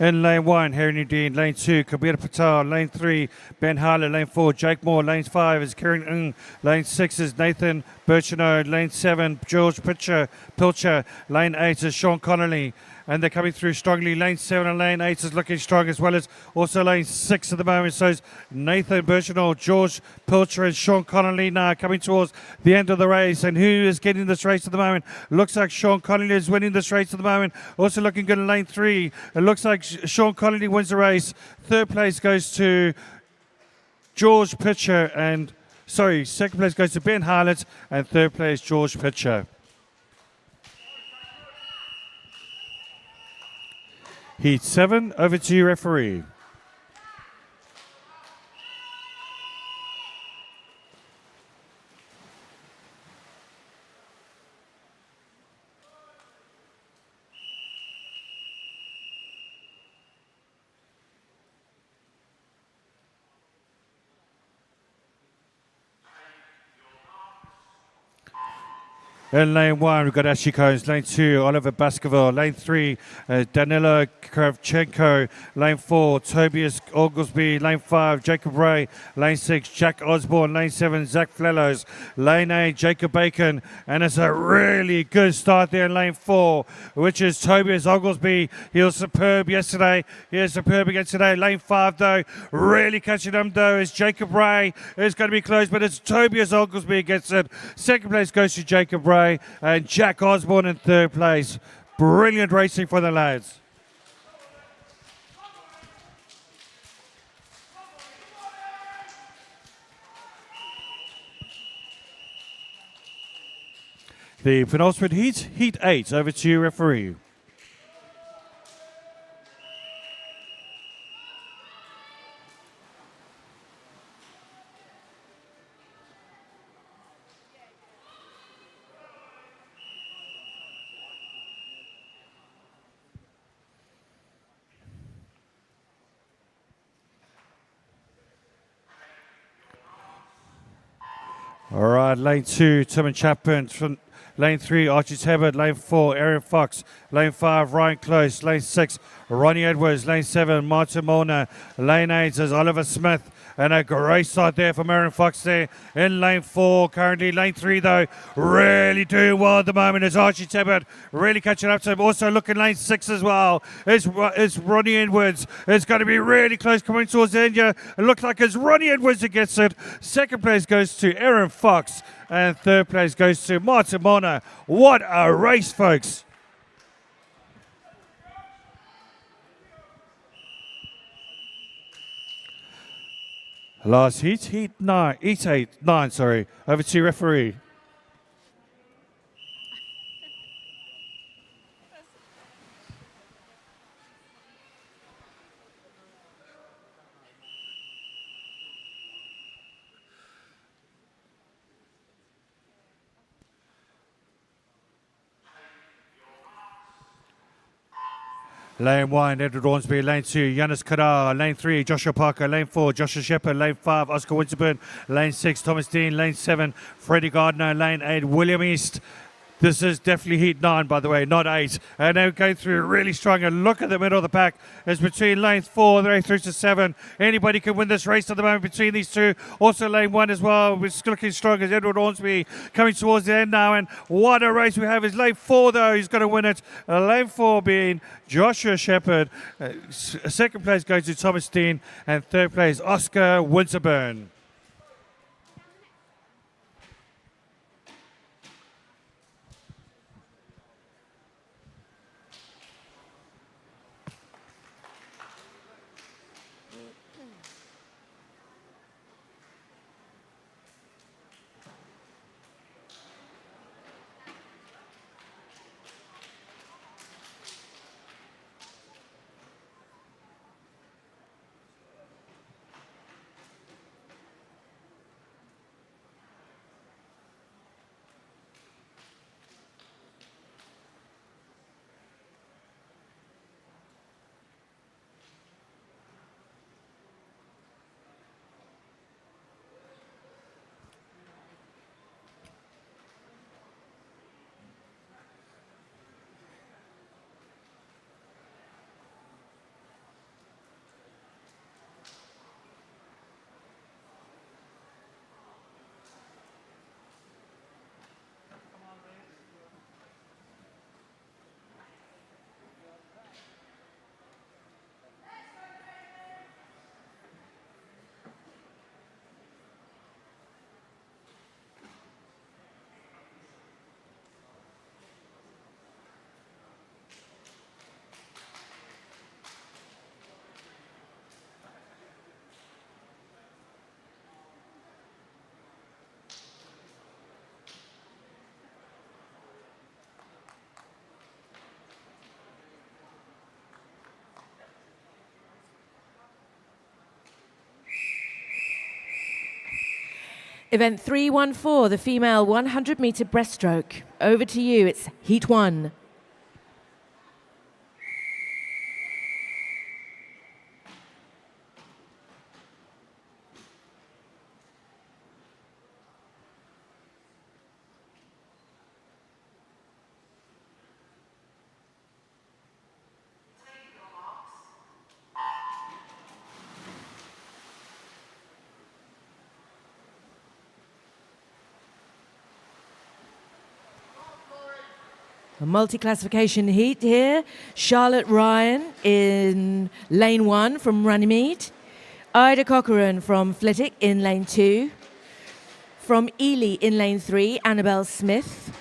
In lane 1, Harry Dean. Lane 2, Kabir Patel. Lane 3, Ben Harler. Lane 4, Jake Moore. Lane 5 is Kieran Ng. Lane 6 is Nathan Birchenow. Lane 7, George Pilcher. Lane 8 is Sean Connolly. And they're coming through strongly. Lane 7 and lane 8 is looking strong, as well as also lane 6 at the moment. So it's Nathan Birchenow, George Pilcher and Sean Connolly now coming towards the end of the race. And who is getting this race at the moment? Looks like Sean Connolly is winning this race at the moment. Also looking good in lane 3. It looks like Sean Connolly wins the race. Third place goes to George Pitcher and, sorry, second place goes to Ben Harlett and third place George Pitcher. Heat 7, over to you, referee. In lane 1, we've got Ashley Combs. Lane 2, Oliver Baskerville. Lane 3, Danilo Kravchenko. Lane 4, Tobias Oglesby. Lane 5, Jacob Ray. Lane 6, Jack Osborne. Lane 7, Zach Flellows. Lane 8, Jacob Bacon. And it's a really good start there in lane 4, which is Tobias Oglesby. He was superb yesterday. He is superb again today. Lane 5, though, really catching him, though, is Jacob Ray. It's going to be close, but it's Tobias Oglesby gets it. Second place goes to Jacob Ray. And Jack Osborne in third place. Brilliant racing for the lads. The penultimate heat, Heat 8. Over to you, referee. All right, lane 2, Tim and Chapman. From lane 3, Archie Tebbert. Lane 4, Aaron Fox. Lane 5, Ryan Close. Lane 6, Ronnie Edwards. Lane 7, Martin Molnar. Lane 8 is Oliver Smith. And a great start there from Aaron Fox there in lane 4. Currently lane 3 though, really doing well at the moment is Archie Tebbert, really catching up to him. Also looking lane 6 as well is Ronnie Edwards. It's going to be really close coming towards the end here. It looks like it's Ronnie Edwards that gets it. Second place goes to Aaron Fox and third place goes to Martin Molnar. What a race, folks. Last heat, heat 8, 9, sorry. Over to you, referee. Lane 1, Edward Ormsby. Lane 2, Yanis Kadar. Lane 3, Joshua Parker. Lane 4, Joshua Shepherd. Lane 5, Oscar Winterburn. Lane 6, Thomas Dean. Lane 7, Freddie Gardner. Lane 8, William East. This is definitely heat 9, by the way, not 8. And they're going through really strong. And look at the middle of the pack. It's between lane 4, they're through to 7. Anybody can win this race at the moment between these two. Also lane 1 as well. It's looking strong as Edward Ormsby coming towards the end now. And what a race we have is lane 4, though. He's going to win it. Lane 4 being Joshua Shepherd. Second place goes to Thomas Dean. And third place, Oscar Winterburn. Event 314, the female 100-meter breaststroke. Over to you, it's heat 1. A multi-classification heat here. Charlotte Ryan in lane 1 from Runnymede. Ida Corcoran from Flitwick in lane 2. From Ely in lane 3, Annabelle Smith.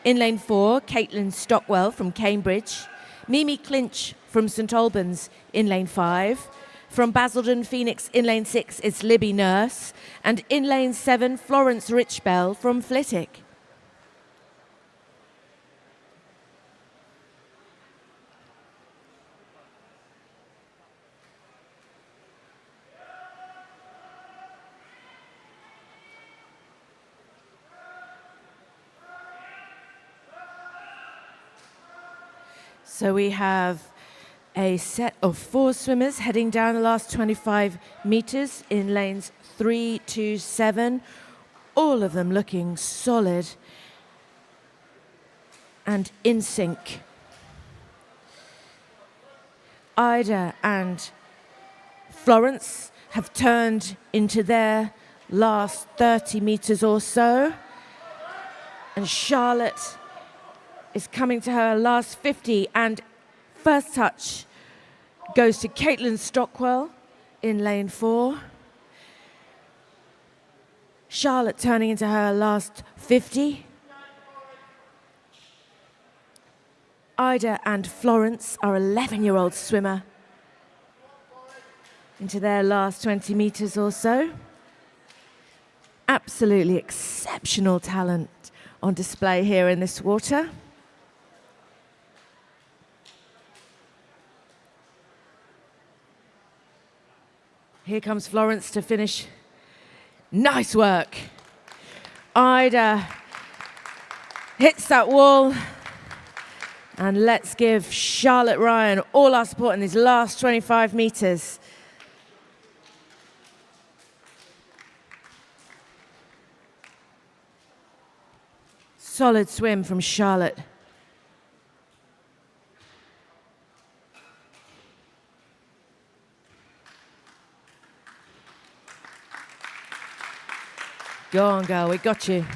In lane 4, Caitlin Stockwell from Cambridge. Mimi Clinch from St Albans in lane 5. From Basildon Phoenix in lane 6, it's Libby Nurse. And in lane 7, Florence Richbell from Flitwick. So we have a set of 4 swimmers heading down the last 25 meters in lanes 3 to 7. all of them looking solid and in sync. Ida and Florence have turned into their last 30 meters or so. And Charlotte is coming to her last 50, and first touch goes to Caitlin Stockwell in lane 4. Charlotte turning into her last 50. Ida and Florence, our 11-year-old swimmer, into their last 20 meters or so. Absolutely exceptional talent on display here in this water. Here comes Florence to finish. Nice work. Ida hits that wall. And let's give Charlotte Ryan all our support in these last 25 meters. Solid swim from Charlotte. Go on, girl, we got you.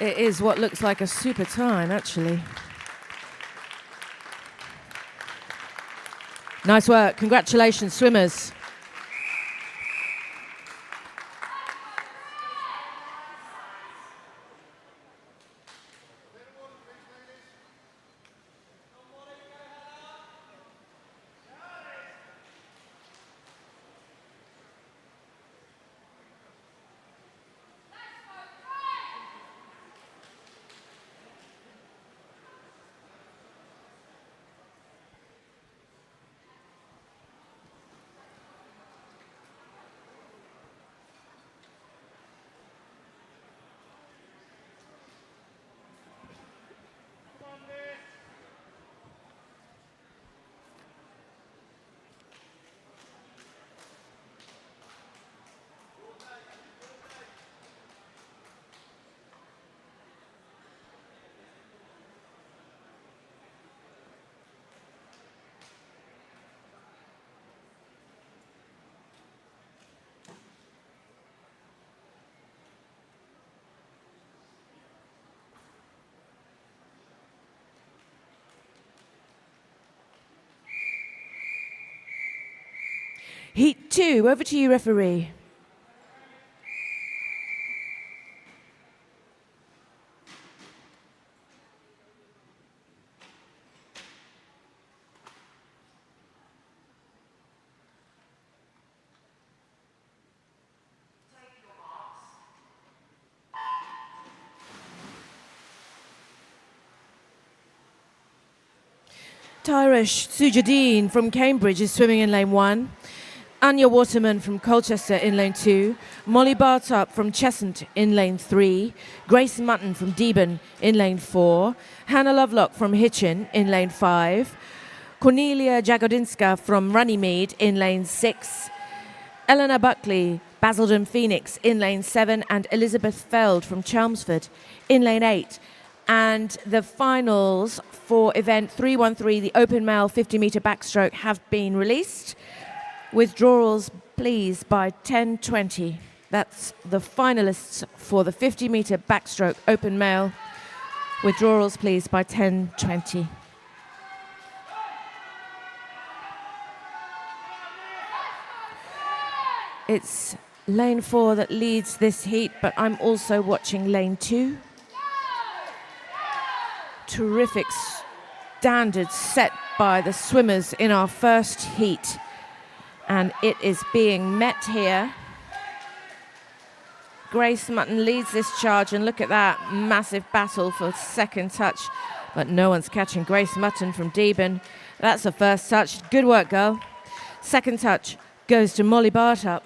It is what looks like a super time, actually. Nice work. Congratulations, swimmers. Heat 2, over to you, referee. Tyrish Sujadeen from Cambridge is swimming in lane 1. Anya Waterman from Colchester in lane 2, Molly Bartop from Cheshunt in lane 3, Grace Mutton from Deben in lane 4, Hannah Lovelock from Hitchin in lane 5, Cornelia Jagodinska from Runnymede in lane 6, Eleanor Buckley, Basildon Phoenix in lane 7, and Elizabeth Feld from Chelmsford in lane 8. And the finals for event 313, the open male 50-metre backstroke, have been released. Withdrawals, please, by 10:20. That's the finalists for the 50-metre backstroke open male. Withdrawals, please, by 10:20. It's lane 4 that leads this heat, but I'm also watching lane 2. Terrific standards set by the swimmers in our first heat. And it is being met here. Grace Mutton leads this charge, and look at that massive battle for second touch but no one's catching Grace Mutton from Deben. That's a first touch. Good work, girl. Second touch goes to Molly Bartup.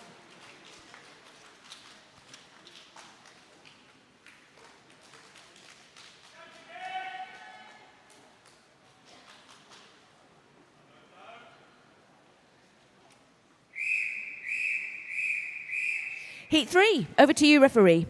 Heat 3, over to you, referee.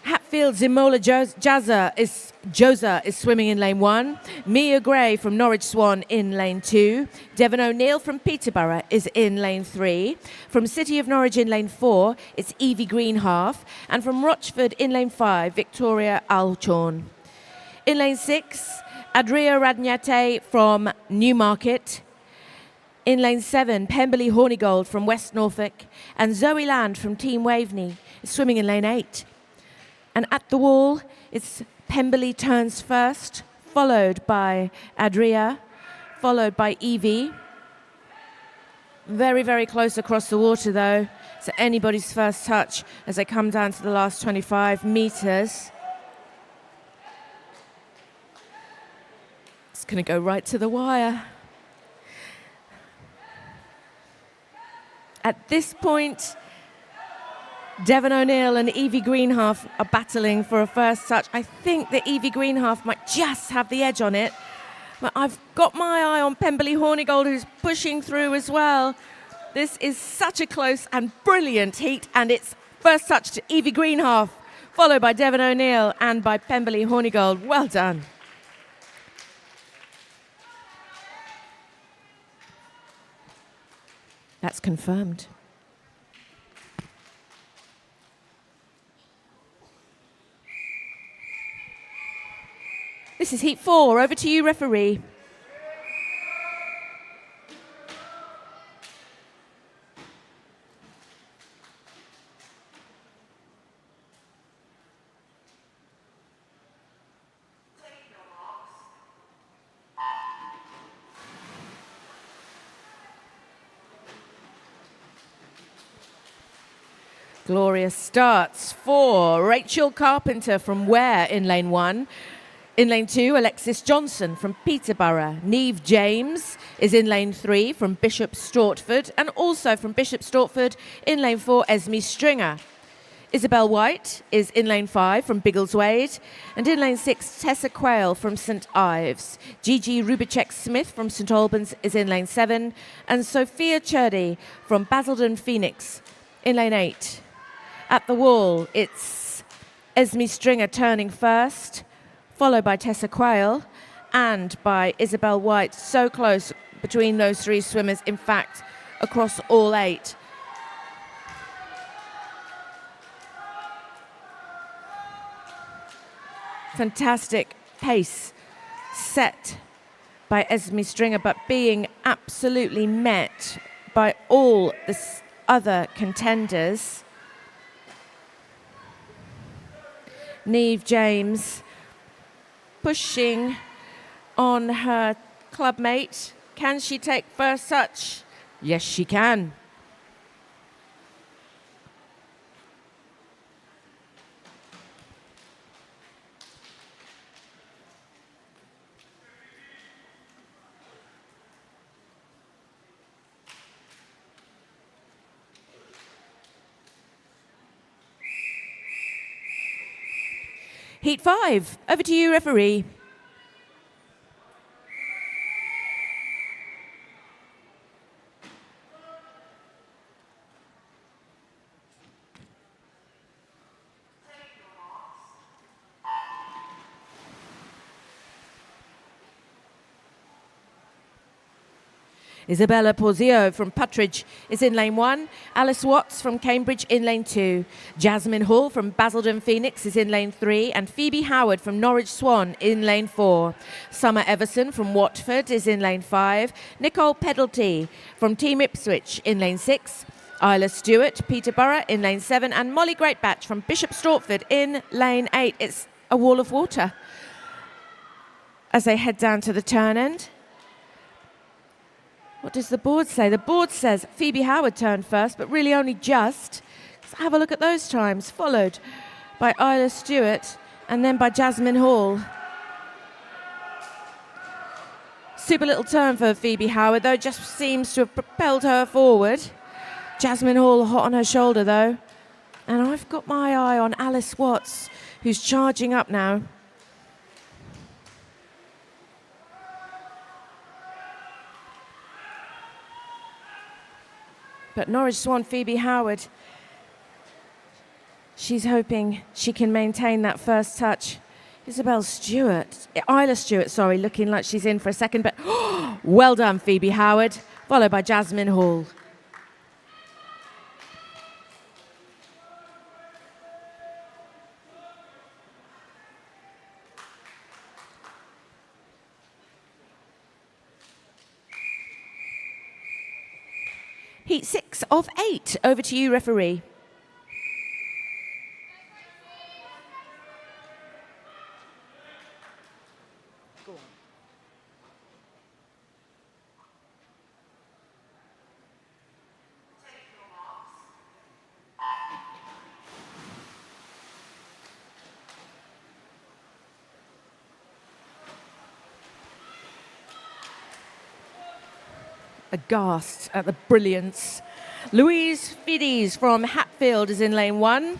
Hatfield's Imola Joza is swimming in lane 1. Mia Gray from Norwich Swan in lane 2. Devon O'Neill from Peterborough is in lane 3. From City of Norwich in lane 4, it's Evie Greenhalgh. And from Rochford in lane 5, Victoria Alchorn. In lane 6, Adria Radnyate from Newmarket. In lane 7, Pemberley Hornigold from West Norfolk. And Zoe Land from Team Waveney is swimming in lane 8. And at the wall, it's Pemberley turns first, followed by Adria, followed by Evie. Very, very close across the water, though. So anybody's first touch as they come down to the last 25 metres. It's going to go right to the wire. At this point, Devon O'Neill and Evie Greenhalgh are battling for a first touch. I think that Evie Greenhalgh might just have the edge on it. But I've got my eye on Pemberley Hornigold, who's pushing through as well. This is such a close and brilliant heat, and it's first touch to Evie Greenhalgh, followed by Devon O'Neill and by Pemberley Hornigold. Well done. That's confirmed. This is heat 4. Over to you, referee. Glorious starts for Rachel Carpenter from Ware in lane 1. In lane 2, Alexis Johnson from Peterborough. Neve James is in lane 3 from Bishop Stortford, and also from Bishop Stortford in lane 4, Esme Stringer. Isabel White is in lane 5 from Biggleswade, and in lane 6, Tessa Quayle from St Ives. Gigi Rubicek-Smith from St Albans is in lane 7, and Sophia Churdy from Basildon Phoenix in lane 8. At the wall, it's Esme Stringer turning first, followed by Tessa Quayle and by Isabel White. So close between those three swimmers, in fact, across all 8. Fantastic pace set by Esme Stringer, but being absolutely met by all the other contenders. Neve James pushing on her clubmate. Can she take first touch? Yes, she can. Heat 5. Over to you, referee. Isabella Porzio from Puttridge is in lane 1. Alice Watts from Cambridge in lane 2. Jasmine Hall from Basildon Phoenix is in lane 3. And Phoebe Howard from Norwich Swan in lane 4. Summer Everson from Watford is in lane 5. Nicole Pedalty from Team Ipswich in lane 6. Isla Stewart, Peterborough in lane 7, and Molly Greatbatch from Bishop Stortford in lane 8. It's a wall of water as they head down to the turn end. What does the board say? The board says Phoebe Howard turned first, but really only just. Let's have a look at those times, followed by Isla Stewart and then by Jasmine Hall. Super little turn for Phoebe Howard, though, just seems to have propelled her forward. Jasmine Hall hot on her shoulder, though. And I've got my eye on Alice Watts, who's charging up now. But Norwich Swan, Phoebe Howard, she's hoping she can maintain that first touch. Isla Stewart, sorry, looking like she's in for a second, but well done, Phoebe Howard, followed by Jasmine Hall. Heat 6 of 8. Over to you, referee. Aghast at the brilliance. Louise Fides from Hatfield is in lane 1.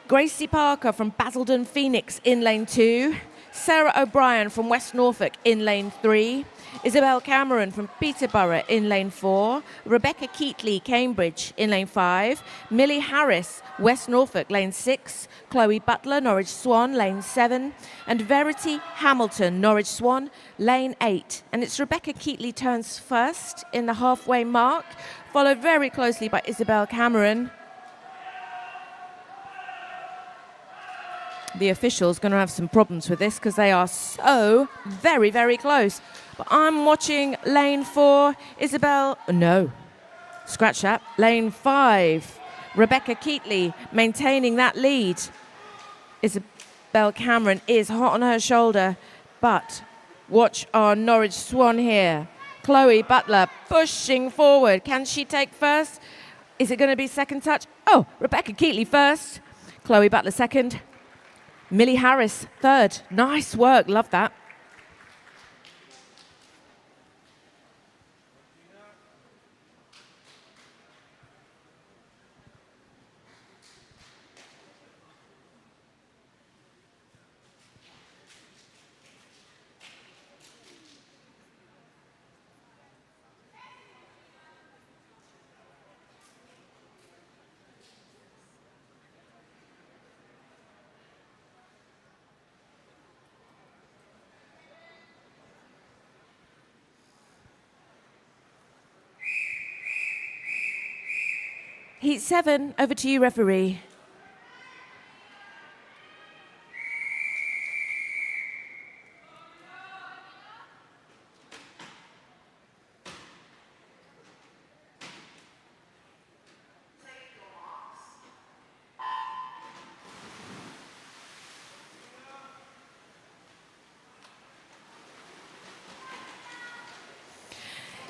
Gracie Parker from Basildon Phoenix in lane 2. Sarah O'Brien from West Norfolk in lane 3. Isabel Cameron from Peterborough in lane 4. Rebecca Keatley, Cambridge in lane 5. Millie Harris, West Norfolk, lane 6. Chloe Butler, Norwich Swan, lane 7. And Verity Hamilton, Norwich Swan, lane 8. And it's Rebecca Keatley turns first in the halfway mark, followed very closely by Isabel Cameron. The officials going to have some problems with this because they are so very, very close. But I'm watching lane 4, scratch that, lane 5, Rebecca Keatley maintaining that lead. Isabel Cameron is hot on her shoulder, but watch our Norwich Swan here. Chloe Butler pushing forward. Can she take first? Is it going to be second touch? Oh, Rebecca Keatley first, Chloe Butler second. Millie Harris, third. Nice work, love that. Heat 7, over to you, referee.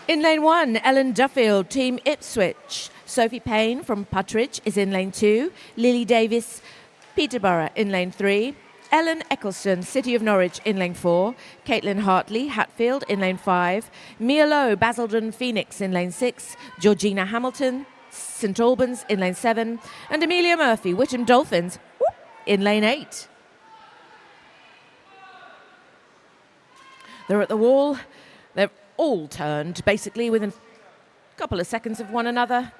In lane 1, Ellen Duffield, Team Ipswich. Sophie Payne from Puttridge is in lane 2. Lily Davis, Peterborough in lane 3. Ellen Eccleston, City of Norwich in lane 4. Caitlin Hartley, Hatfield in lane 5. Mia Lowe, Basildon Phoenix in lane 6. Georgina Hamilton, St Albans in lane 7. And Amelia Murphy, Witham Dolphins in lane 8. They're at the wall. They're all turned basically within a couple of seconds of one another.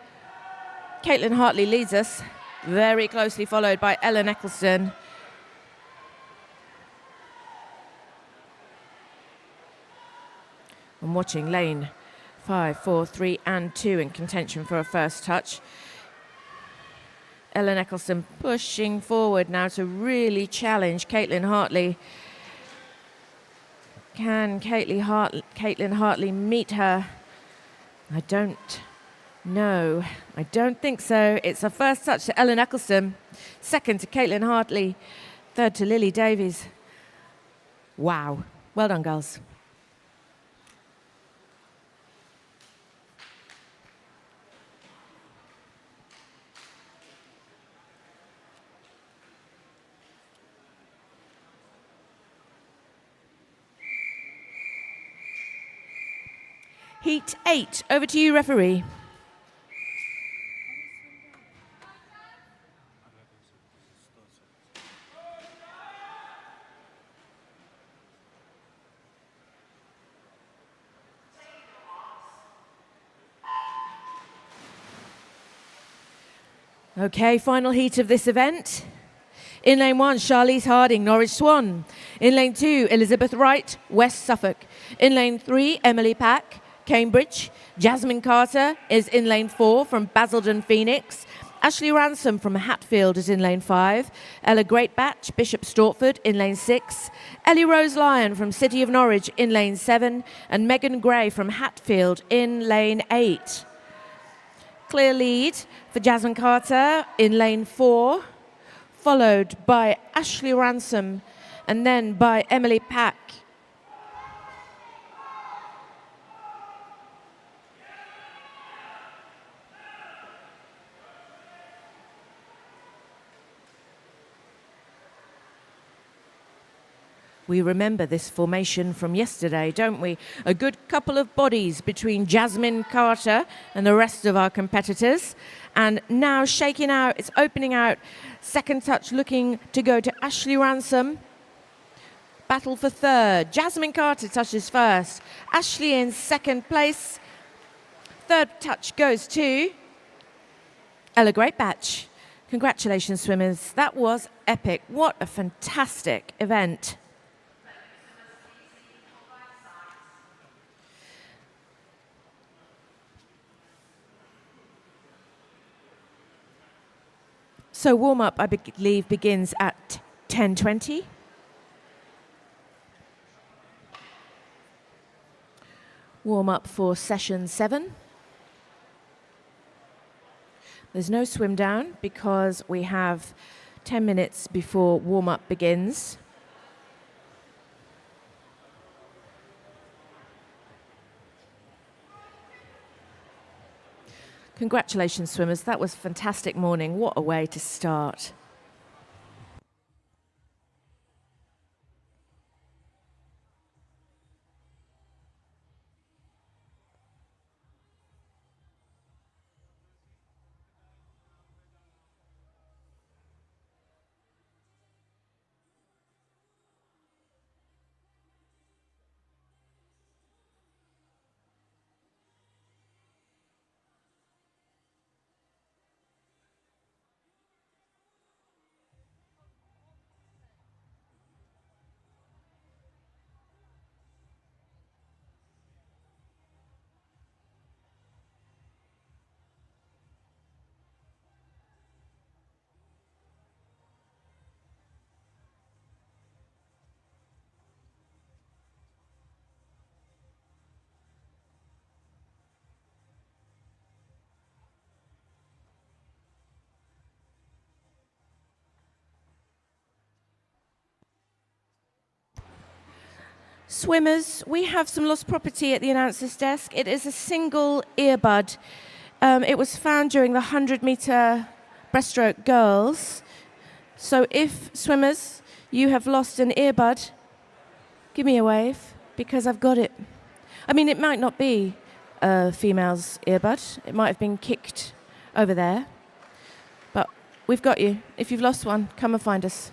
Caitlin Hartley leads us, very closely followed by Ellen Eccleston. I'm watching lane 5, 4, 3 and 2 in contention for a first touch. Ellen Eccleston pushing forward now to really challenge Caitlin Hartley. Can Caitlin Hartley meet her? I don't No, I don't think so. It's a first touch to Ellen Eccleston, second to Caitlin Hartley, third to Lily Davies. Wow. Well done, girls. Heat 8. Over to you, referee. Okay, final heat of this event. In lane 1, Charlize Harding, Norwich Swan. In lane 2, Elizabeth Wright, West Suffolk. In lane 3, Emily Pack, Cambridge. Jasmine Carter is in lane 4 from Basildon, Phoenix. Ashley Ransom from Hatfield is in lane 5. Ella Greatbatch, Bishop Stortford in lane 6. Ellie Rose Lyon from City of Norwich in lane 7. And Megan Gray from Hatfield in lane 8. Clear lead for Jasmine Carter in lane 4, followed by Ashley Ransom and then by Emily Pack. We remember this formation from yesterday, don't we? A good couple of bodies between Jasmine Carter and the rest of our competitors. And now shaking out, it's opening out. Second touch looking to go to Ashley Ransom. Battle for third. Jasmine Carter touches first. Ashley in second place. Third touch goes to Ella Greatbatch. Congratulations, swimmers. That was epic. What a fantastic event. So warm-up, I believe, begins at 10:20. Warm-up for session 7. There's no swim down because we have 10 minutes before warm-up begins. Congratulations, swimmers. That was a fantastic morning. What a way to start. Swimmers, we have some lost property at the announcer's desk. It is a single earbud. It was found during the 100-meter breaststroke girls. So if, swimmers, you have lost an earbud, give me a wave, because I've got it. I mean, it might not be a female's earbud. It might have been kicked over there. But we've got you. If you've lost one, come and find us.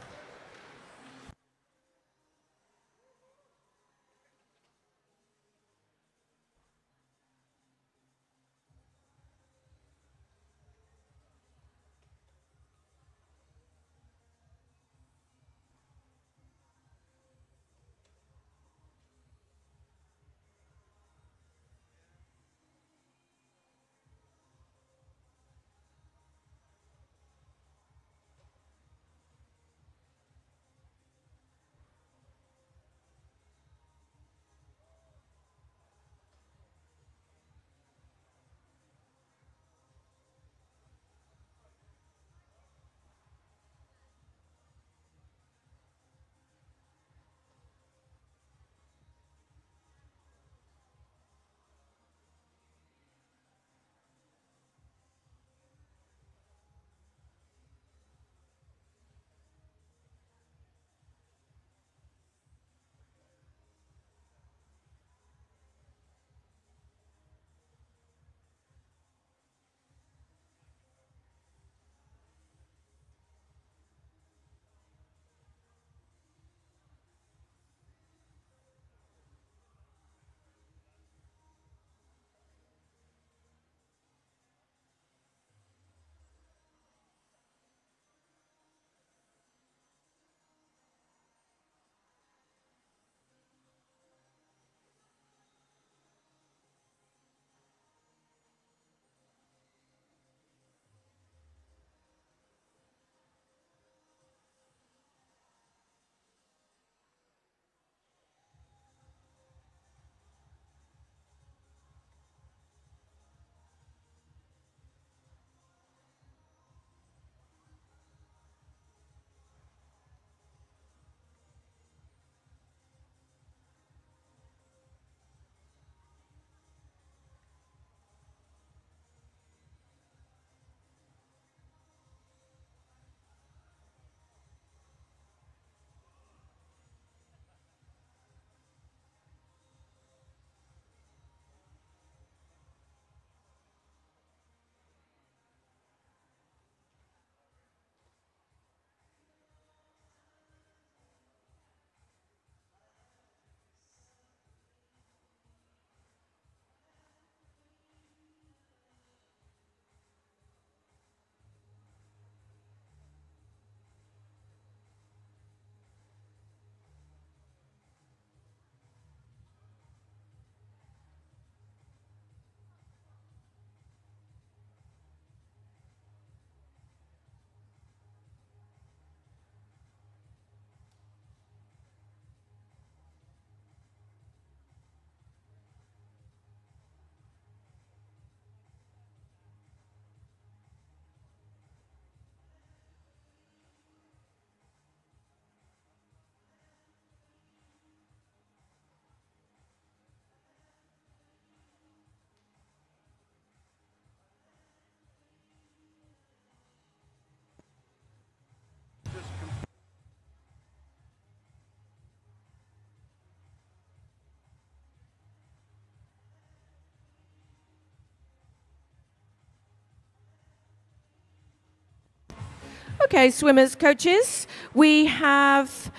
Okay, swimmers, coaches, we have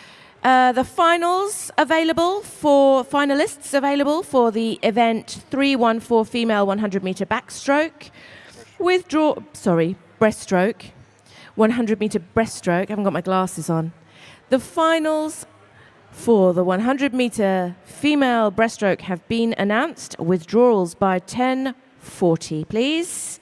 the finalists available for the event 314 female 100 meter backstroke breaststroke, 100 meter breaststroke. I haven't got my glasses on. The finals for the 100 meter female breaststroke have been announced. Withdrawals by 10:40, please.